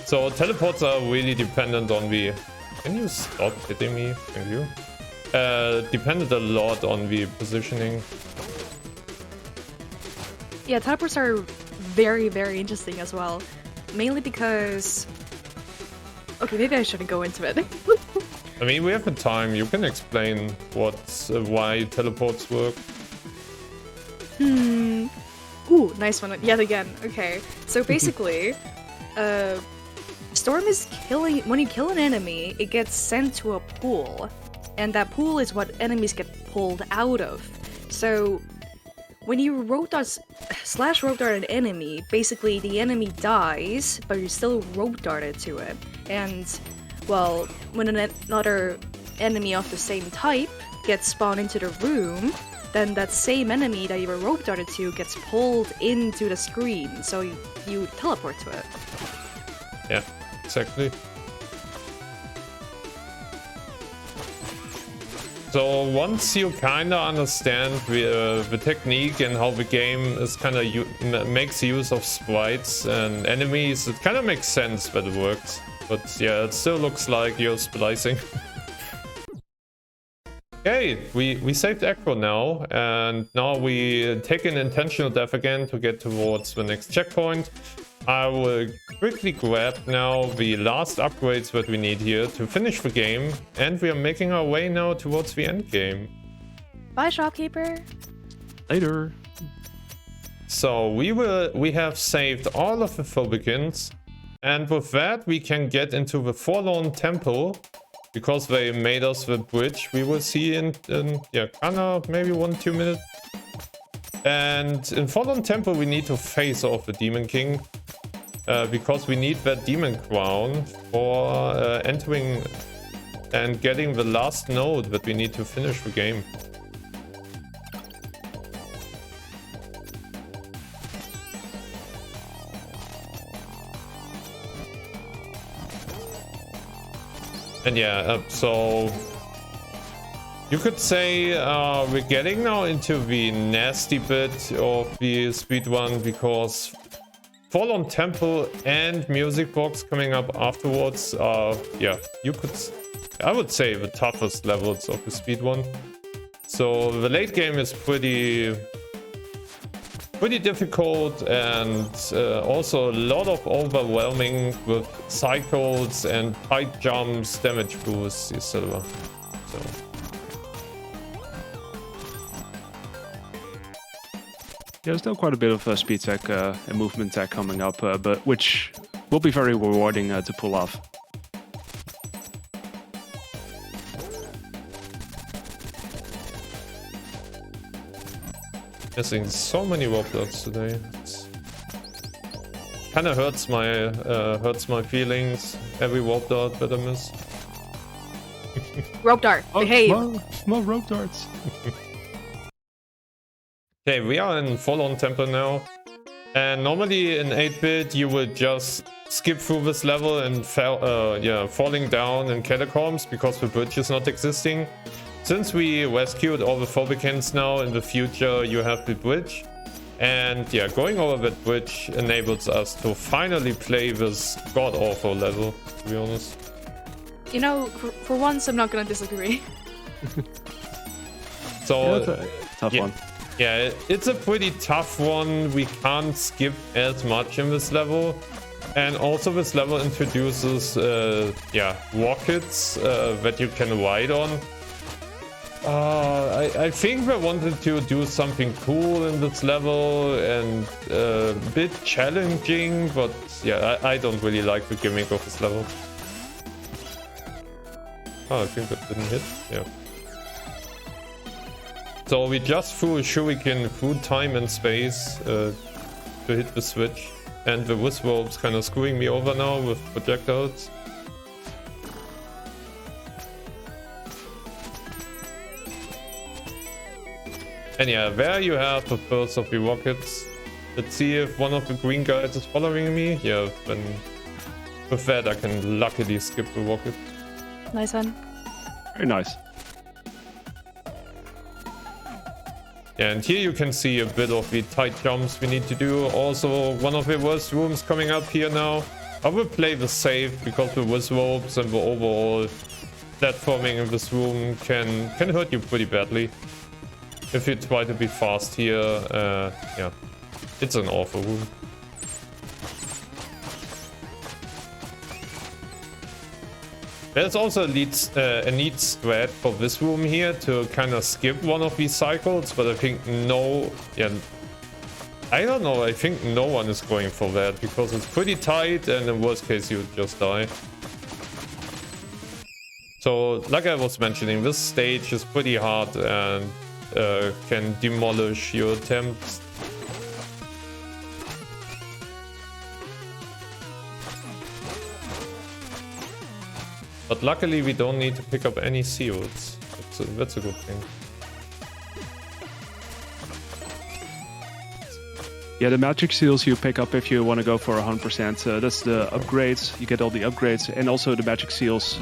So teleports are really dependent on the... Can you stop hitting me? Thank you. Depended a lot on the positioning. Yeah, teleports are very, very interesting as well. Mainly because... Okay, maybe I shouldn't go into it. I mean, we have the time. You can explain why teleports work. Ooh, nice one. Yet again. Okay, so basically, Storm is killing... When you kill an enemy, it gets sent to a pool. And that pool is what enemies get pulled out of. So... When you slash rope dart an enemy, basically the enemy dies, but you still rope darted to it. And, well, when another enemy of the same type gets spawned into the room, then that same enemy that you were rope darted to gets pulled into the screen, so you teleport to it. Yeah, exactly. So once you kind of understand the technique and how the game is kind of makes use of sprites and enemies, it kind of makes sense that it works. But yeah, it still looks like you're splicing. Okay, we saved Acro now, and now we take an intentional death again to get towards the next checkpoint. I will quickly grab now the last upgrades that we need here to finish the game, and we are making our way now towards the end game. Bye, shopkeeper. Later. So we have saved all of the Phobikins, and with that we can get into the Forlorn Temple, because they made us the bridge we will see in yeah, kinda maybe 1-2 minutes. And in Forlorn Temple we need to face off the Demon King. because we need that demon crown for entering and getting the last node that we need to finish the game. And yeah, so you could say we're getting now into the nasty bit of the speedrun, because Fallen Temple and Music Box coming up afterwards are, yeah, I would say the toughest levels of the speedrun. So the late game is pretty difficult, and also a lot of overwhelming with cycles and tight jumps, damage boosts, etc. So there's still quite a bit of speed tech and movement tech coming up, but which will be very rewarding to pull off. Missing so many warp darts today. Kind of hurts my feelings. Every warp dart that I miss. Rope dart, behave. More rope darts. Okay, we are in Fallen Temple now. And normally in 8-bit you would just skip through this level and falling down in catacombs because the bridge is not existing. Since we rescued all the phobicans now, in the future you have the bridge. And yeah, going over that bridge enables us to finally play this god-awful level, to be honest. You know, for once I'm not gonna disagree. So, yeah, tough one. Yeah, it's a pretty tough one. We can't skip as much in this level. And also this level introduces rockets that you can ride on. I think they wanted to do something cool in this level and a bit challenging, but yeah, I don't really like the gimmick of this level. Oh, I think that didn't hit. Yeah. So we just threw a shuriken through time and space to hit the switch, and the wisp kind of screwing me over now with projectiles. And yeah, there you have the first of the rockets. Let's see if one of the green guys is following me. Yeah, then with that I can luckily skip the rocket. Nice one. Very nice. Yeah, and here you can see a bit of the tight jumps we need to do. Also, one of the worst rooms coming up here now. I will play the safe because the whiz ropes and the overall platforming in this room can hurt you pretty badly. If you try to be fast here, yeah, it's an awful room. There's also a neat strat for this room here to kind of skip one of these cycles, but I think I don't know, I think no one is going for that because it's pretty tight and in worst case you would just die. So, like I was mentioning, this stage is pretty hard and can demolish your attempts. But luckily we don't need to pick up any seals. That's a good thing. Yeah, the magic seals you pick up if you want to go for 100%. That's the upgrades. You get all the upgrades and also the magic seals,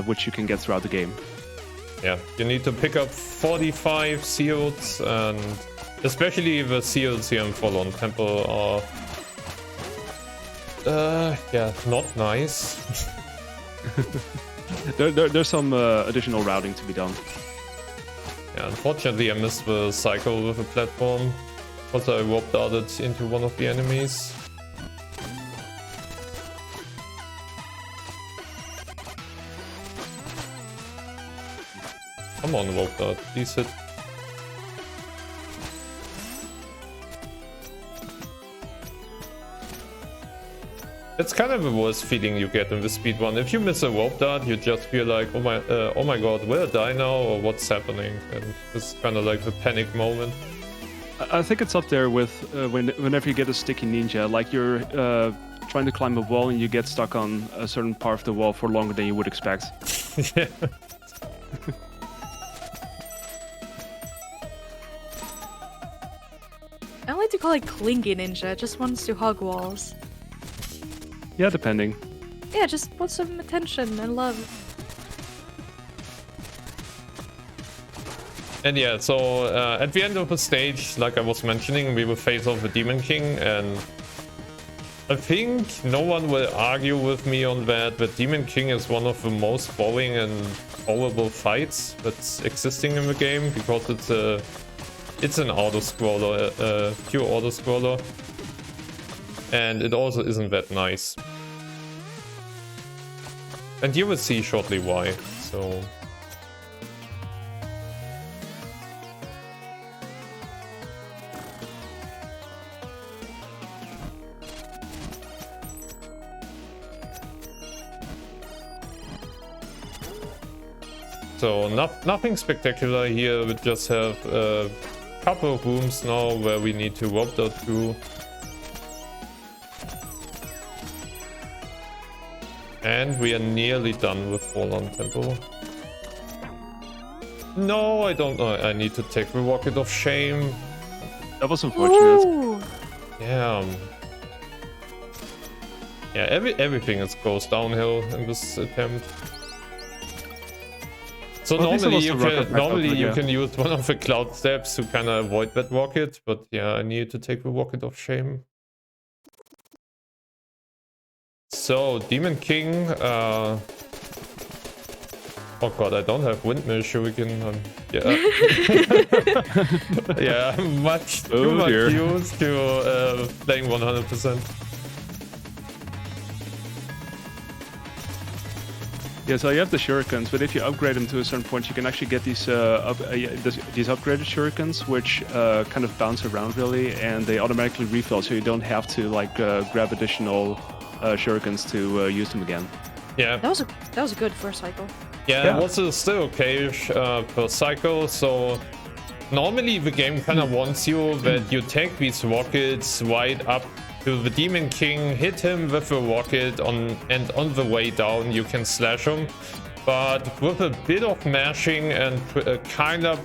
which you can get throughout the game. Yeah, you need to pick up 45 seals, and especially the seals here in Fallen Temple are not nice. There's some additional routing to be done. Yeah, unfortunately I missed the cycle with the platform because I warp darted into one of the enemies. Come on, warp dart, please hit. It's kind of the worst feeling you get in the speedrun. If you miss a warp dart, you just feel like, oh my god, will I die now, or what's happening? And it's kind of like the panic moment. I think it's up there with whenever you get a sticky ninja, like you're trying to climb a wall and you get stuck on a certain part of the wall for longer than you would expect. Yeah. I like to call it clingy ninja, just wants to hug walls. Yeah, depending. Yeah, just want some attention and love. And yeah, so at the end of the stage, like I was mentioning, we will face off the Demon King, and I think no one will argue with me on that. The Demon King is one of the most boring and horrible fights that's existing in the game, because it's an auto-scroller, pure auto-scroller, and it also isn't that nice. And you will see shortly why, so... So nothing spectacular here. We just have a couple of rooms now where we need to warp out through. And we are nearly done with Fallen Temple. No, I don't know. I need to take the Rocket of Shame. That was unfortunate. Ooh. Yeah. Yeah, everything goes downhill in this attempt. So Well, normally you yeah. can use one of the cloud steps to kind of avoid that rocket, but yeah, I need to take the Rocket of Shame. So, Demon King, oh god, I don't have Windmill Shuriken. Yeah. Yeah, I'm much too much used to playing 100%. Yeah, so you have the shurikens, but if you upgrade them to a certain point, you can actually get these these upgraded shurikens, which kind of bounce around really, and they automatically refill, so you don't have to like grab additional shurikens to use them again. Yeah. That was a good first cycle. Yeah, it was still okay per cycle. So normally the game kind of wants you that you take these rockets right up to the Demon King, hit him with a rocket, and on the way down you can slash him. But with a bit of mashing and a kind of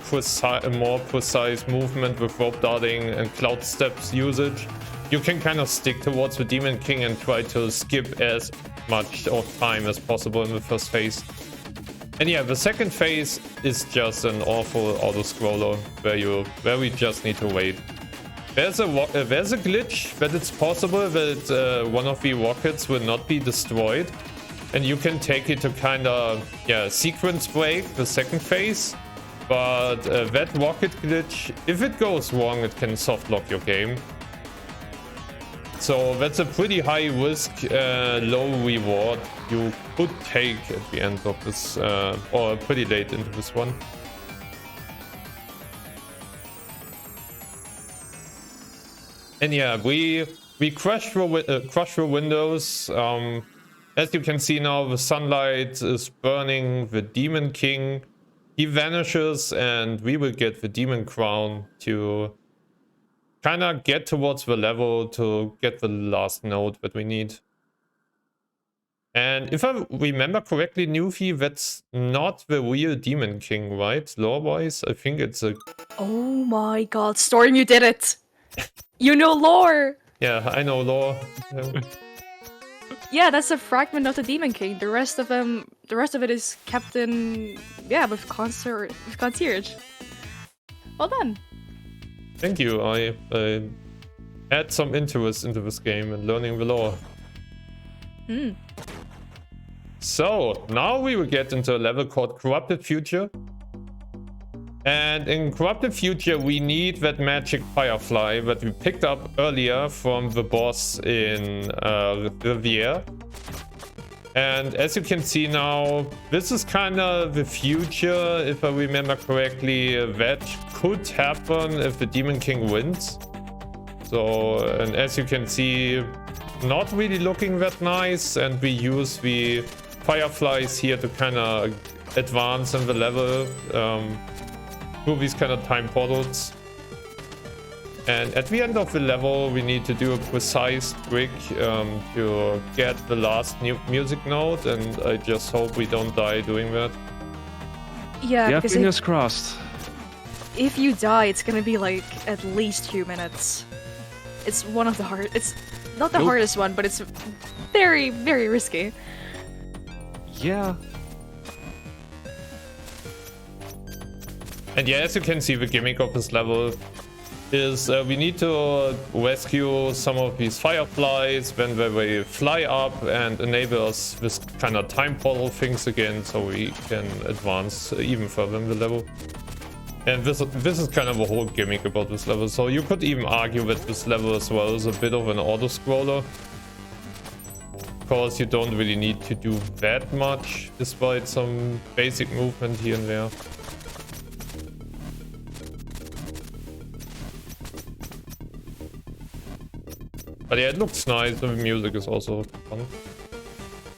more precise movement with rope darting and cloud steps usage, you can kind of stick towards the Demon King and try to skip as much of time as possible in the first phase. And yeah, the second phase is just an awful auto-scroller where we just need to wait. There's a glitch that it's possible that one of the rockets will not be destroyed, and you can take it to kind of sequence break the second phase. But that rocket glitch, if it goes wrong, it can soft lock your game. So that's a pretty high risk, low reward you could take at the end of this, or pretty late into this one. And yeah, we crushed the windows. As you can see now, the sunlight is burning the Demon King. He vanishes, and we will get the Demon Crown to kind of get towards the level to get the last node that we need. And if I remember correctly, Nufi, that's not the real Demon King, right? Lore-wise, I think it's a... Oh my god, Storm, you did it! You know lore! Yeah, I know lore. Yeah. Yeah, that's a fragment of the Demon King. The rest of it is kept in, with concierge. Well done. Thank you. I add some interest into this game and learning the lore. So now we will get into a level called Corrupted Future. And in Corrupted Future, we need that magic firefly that we picked up earlier from the boss in Riviere. And as you can see now, this is kind of the future, if I remember correctly. That could happen if the Demon King wins. So, and as you can see, not really looking that nice. And we use the fireflies here to kind of advance in the level. Through these kind of time portals. And at the end of the level, we need to do a precise trick to get the last new music note, and I just hope we don't die doing that. Yeah, Yeah, because fingers crossed. if you die, it's gonna be like at least 2 minutes. It's one of the hard. It's not the Nope. hardest one, but it's very, very risky. Yeah. And yeah, as you can see, the gimmick of this level is we need to rescue some of these fireflies when they fly up and enable us this kind of time portal things again, so we can advance even further in the level. And this is kind of a whole gimmick about this level, so you could even argue that this level as well is a bit of an auto-scroller, because you don't really need to do that much despite some basic movement here and there. But yeah, it looks nice, and the music is also fun.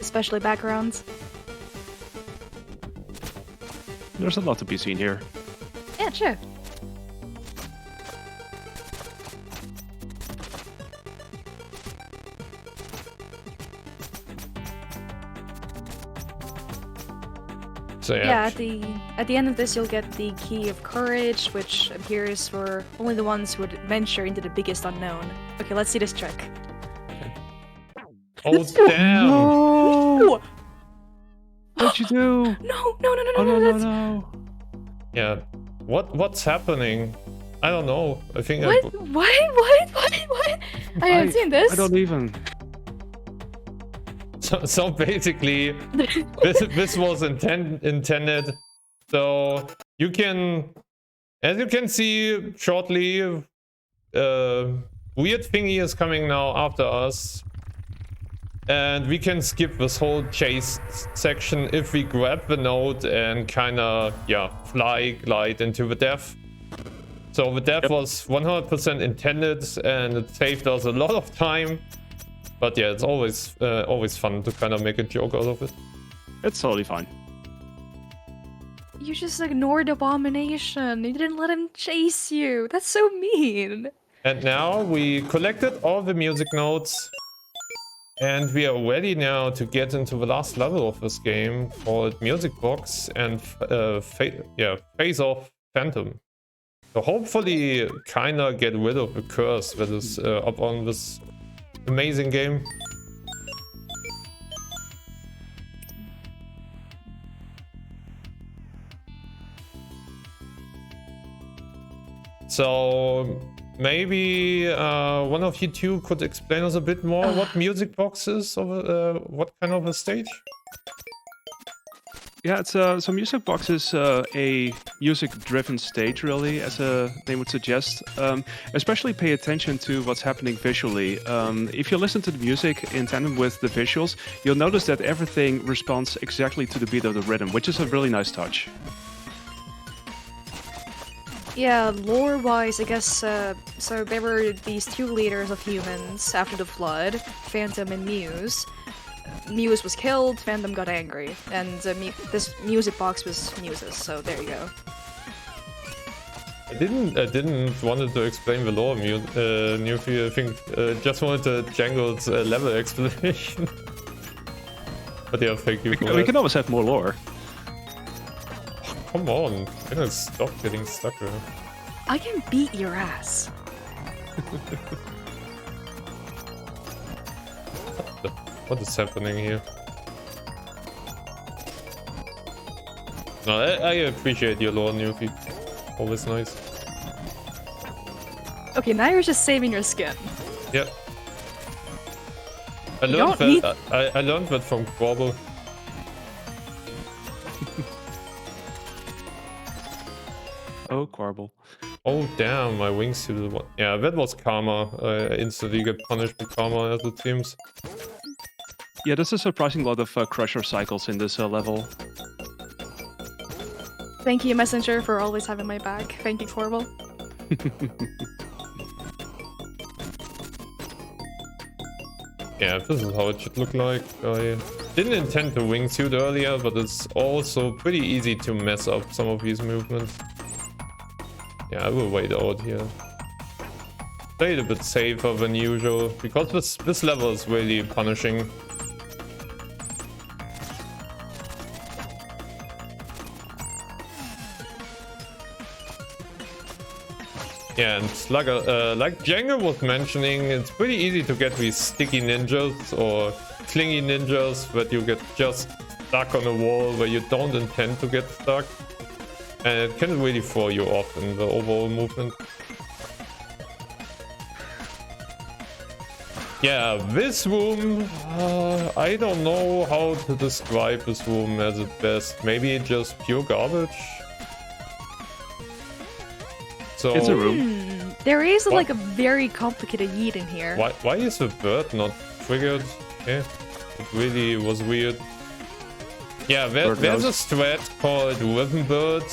Especially backgrounds. There's a lot to be seen here. Yeah, sure. So Yeah, at the end of this, you'll get the Key of Courage, which appears for only the ones who would venture into the biggest unknown. Okay, let's see this trick. Oh damn! No! What'd you do? No! No! No! No! Oh No! no, no, That's... no. Yeah, what's happening? I don't know. I think What? What? I haven't seen this. I don't even. so basically, this was intended. So you can, as you can see shortly, weird thingy is coming now after us. And we can skip this whole chase section if we grab the note and kinda, yeah, glide into the death. So the death was 100% intended, and it saved us a lot of time. But yeah, it's always fun to kind of make a joke out of it. It's totally fine. You just ignored Abomination. You didn't let him chase you. That's so mean. And now we collected all the music notes. And we are ready now to get into the last level of this game called Music Box and Face Off Phantom. So hopefully kinda get rid of the curse that is up on this amazing game. So maybe one of you two could explain us a bit more what Music Box is, or what kind of a stage? Yeah, it's so Music Box is a music-driven stage, really, as the name would suggest. Especially pay attention to what's happening visually. If you listen to the music in tandem with the visuals, you'll notice that everything responds exactly to the beat of the rhythm, which is a really nice touch. Yeah, lore-wise, I guess, so there were these two leaders of humans after the flood, Phantom and Muse. Muse was killed, Phantom got angry, and this music box was Muse's, so there you go. I didn't wanted to explain the lore, Newfie. I think just wanted to Jangle's level explanation. But yeah, thank you for that. We can always have more lore. Come on, can I stop getting stuck there? I can beat your ass. What is happening here? No, I appreciate your lore, Newfie. Always nice. Okay, now you're just saving your skin. Yep. I learned that from Quabble. Oh, Quarble. Oh damn, my wingsuit. Yeah, that was karma. I instantly get punished with karma, as it seems. Yeah, there's a surprising lot of crusher cycles in this level. Thank you, Messenger, for always having my back. Thank you, Corbel. Yeah, this is how it should look like. I didn't intend to wingsuit earlier, but it's also pretty easy to mess up some of these movements. Yeah, I will wait out here. play it a bit safer than usual, because this level is really punishing. Yeah, and like Jangle was mentioning, it's pretty easy to get these sticky ninjas or clingy ninjas that you get just stuck on a wall where you don't intend to get stuck. And it can really throw you off in the overall movement. Yeah, this room, I don't know how to describe this room as its best. Maybe just pure garbage? So, It's a room. There is like a very complicated yeet in here. Why is the bird not triggered? Okay, it really was weird. Yeah, there's a strat called Rhythm Bird,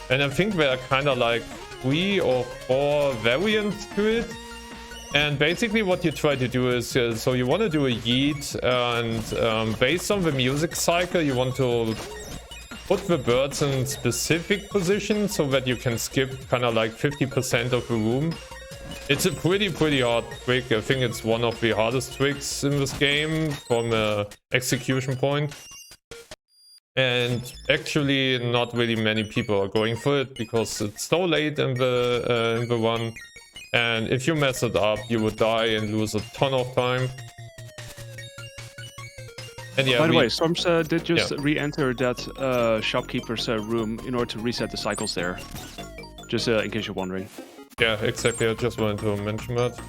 and I think there are kind of like 3 or 4 variants to it. And basically what you try to do is, so you want to do a yeet, and based on the music cycle, you want to put the birds in specific positions so that you can skip kind of like 50% of the room. It's a pretty hard trick. I think it's one of the hardest tricks in this game from an execution point. And actually not really many people are going for it because it's so late in the run. And if you mess it up, you would die and lose a ton of time. And yeah, by the way, Storms did just re-enter that shopkeeper's room in order to reset the cycles there. Just in case you're wondering. Yeah, exactly. I just wanted to mention that.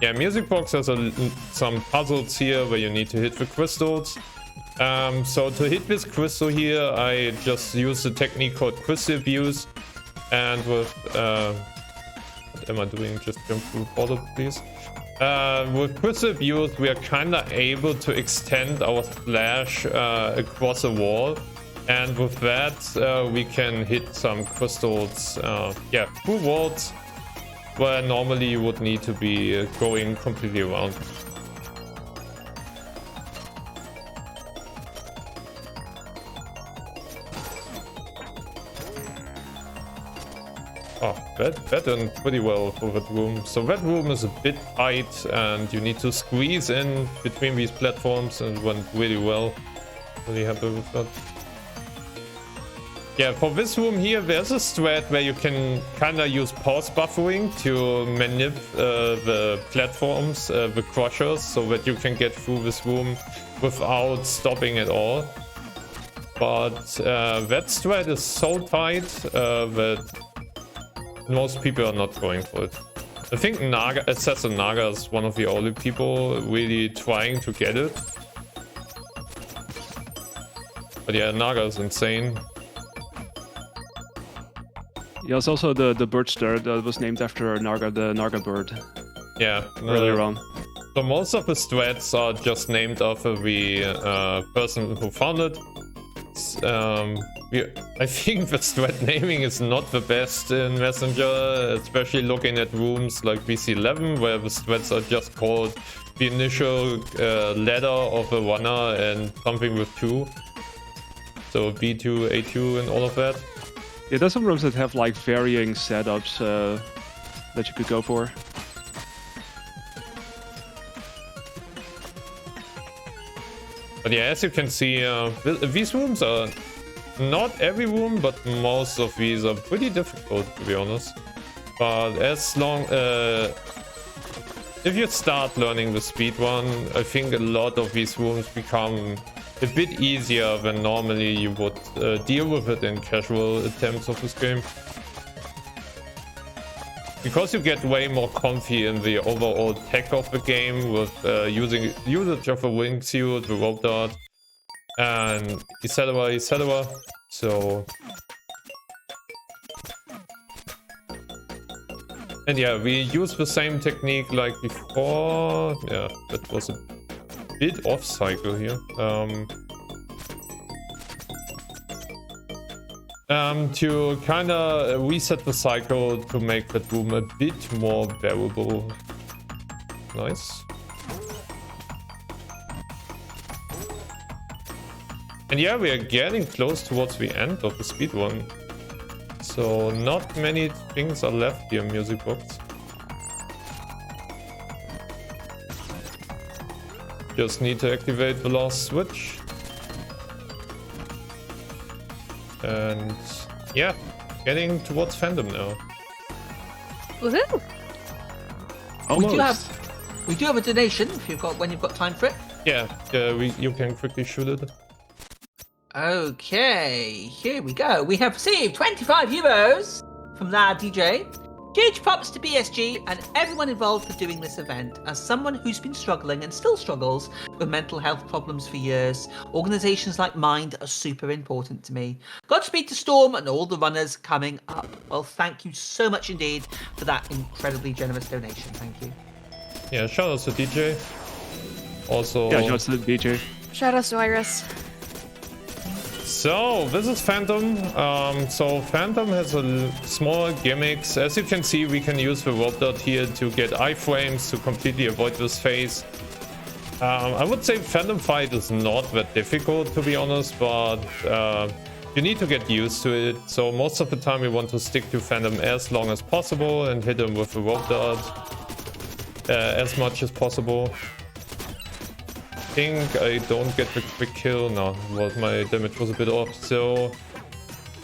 Yeah, Music Box has some puzzles here where you need to hit the crystals. So to hit this crystal here, I just use the technique called crystal abuse. And with what am I doing? Just jump through border, please. With crystal abuse, we are kind of able to extend our splash across a wall, and with that, we can hit some crystals, through walls, where normally you would need to be going completely around. Oh, that done pretty well for that room. So that room is a bit tight and you need to squeeze in between these platforms, and it went really well. Really happy with that. Yeah, for this room here, there's a strat where you can kind of use pause buffering to manipulate the platforms, the crushers, so that you can get through this room without stopping at all. But that strat is so tight that most people are not going for it. I think Assassin Naga is one of the only people really trying to get it. But yeah, Naga is insane. Yeah, it's also the bird star that was named after Naga, the Naga bird. Yeah, earlier on. So most of the strats are just named after the person who found it. I think the strat naming is not the best in Messenger, especially looking at rooms like BC11, where the strats are just called the initial letter of a runner and something with 2. So B2, A2 and all of that. Yeah, there's some rooms that have like varying setups that you could go for. But yeah, as you can see, these rooms are not every room, but most of these are pretty difficult, to be honest. But as long if you start learning the speedrun, I think a lot of these rooms become a bit easier than normally you would deal with it in casual attempts of this game. Because you get way more comfy in the overall tech of the game with usage of a wingsuit, the rope dart, and etc. So, and yeah, we use the same technique like before. Yeah, that was a bit off cycle here. To kind of reset the cycle to make that room a bit more bearable. Nice. And yeah, we are getting close towards the end of the speedrun. So not many things are left here, music box. Just need to activate the last switch. And yeah, getting towards fandom now. Woohoo! Almost. We do have a donation when you've got time for it. Yeah, you can quickly shoot it. Okay, here we go. We have received 25 euros from La DJ. Huge props to BSG and everyone involved for doing this event. As someone who's been struggling and still struggles with mental health problems for years, organisations like Mind are super important to me. Godspeed to Storm and all the runners coming up. Well, thank you so much indeed for that incredibly generous donation. Thank you. Yeah, shout out to DJ. Also, Yeah, just the DJ. Shout out to Iris. so this is Phantom. So Phantom has a small gimmicks. As you can see, we can use the rope dot here to get iframes to completely avoid this phase. I would say Phantom fight is not that difficult, to be honest, but you need to get used to it. So most of the time we want to stick to Phantom as long as possible and hit him with the rope dot as much as possible. I think I don't get the quick kill. No, my damage was a bit off. So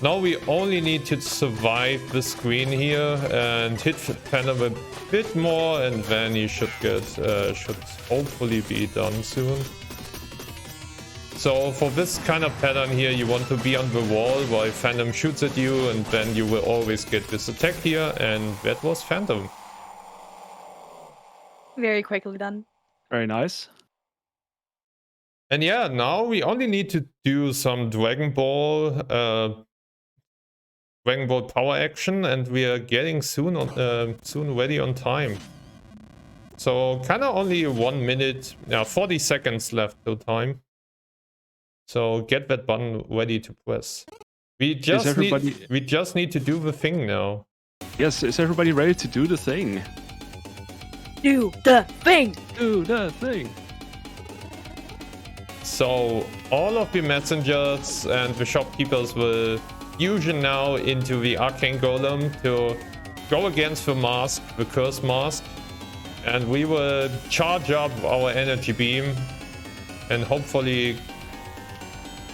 now we only need to survive the screen here and hit Phantom a bit more, and then he should hopefully be done soon. So for this kind of pattern here, you want to be on the wall while Phantom shoots at you, and then you will always get this attack here, and that was Phantom. Very quickly done. Very nice. And yeah, now we only need to do some Dragon Ball power action, and we are getting soon ready on time. So kind of only 1 minute, 40 seconds left till time. So get that button ready to press. We just need to do the thing now. Yes, is everybody ready to do the thing? Do the thing! Do the thing! So all of the messengers and the shopkeepers will fusion now into the arcane golem to go against the mask, the cursed mask, and we will charge up our energy beam and hopefully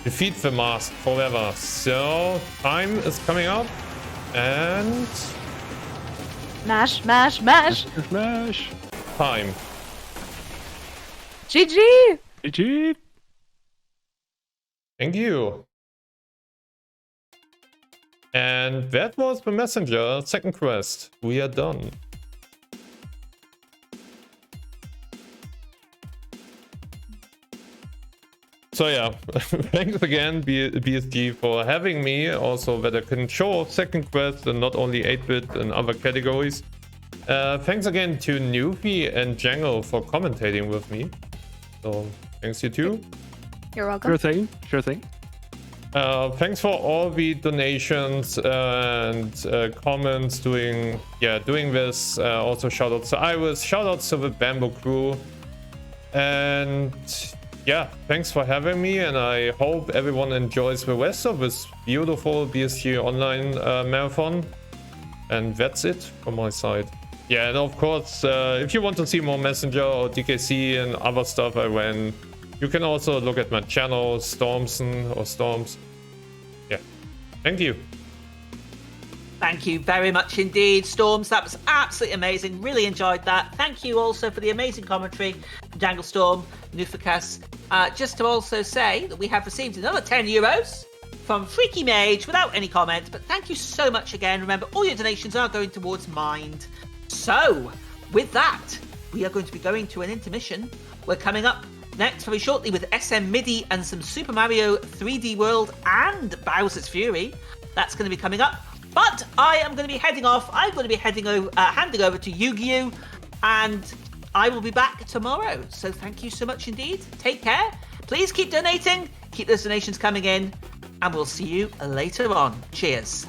defeat the mask forever. So time is coming up, and Mash, mash, mash! Smash! time. GG! GG! Thank you. And that was the messenger second quest. We are done. So yeah, thanks again BSG for having me, also that I can show off second quest and not only 8-bit and other categories. Thanks again to Nufi and Jangle for commentating with me. So thanks you too. You're welcome. Sure thing, sure thing. Thanks for all the donations and comments doing this. Also shout outs to Iris, shout outs to the Bamboo crew, and yeah, thanks for having me, and I hope everyone enjoys the rest of this beautiful BSG Online marathon. And that's it from my side. Yeah, and of course, if you want to see more Messenger or DKC and other stuff I ran, you can also look at my channel, StoRmsN or Storms. Yeah, thank you. Thank you very much indeed, Storms. That was absolutely amazing. Really enjoyed that. Thank you also for the amazing commentary from Janglestorm, Nufakas. Just to also say that we have received another 10 euros from Freaky Mage without any comment. But thank you so much again. Remember, all your donations are going towards Mind. So, with that, we are going to be going to an intermission. We're coming up next very shortly with SM MIDI and some Super Mario 3D World and Bowser's Fury. That's going to be coming up. But I am going to be heading off. I'm going to be handing over to Yu-Gi-Oh! And I will be back tomorrow. So thank you so much indeed. Take care. Please keep donating. Keep those donations coming in. And we'll see you later on. Cheers.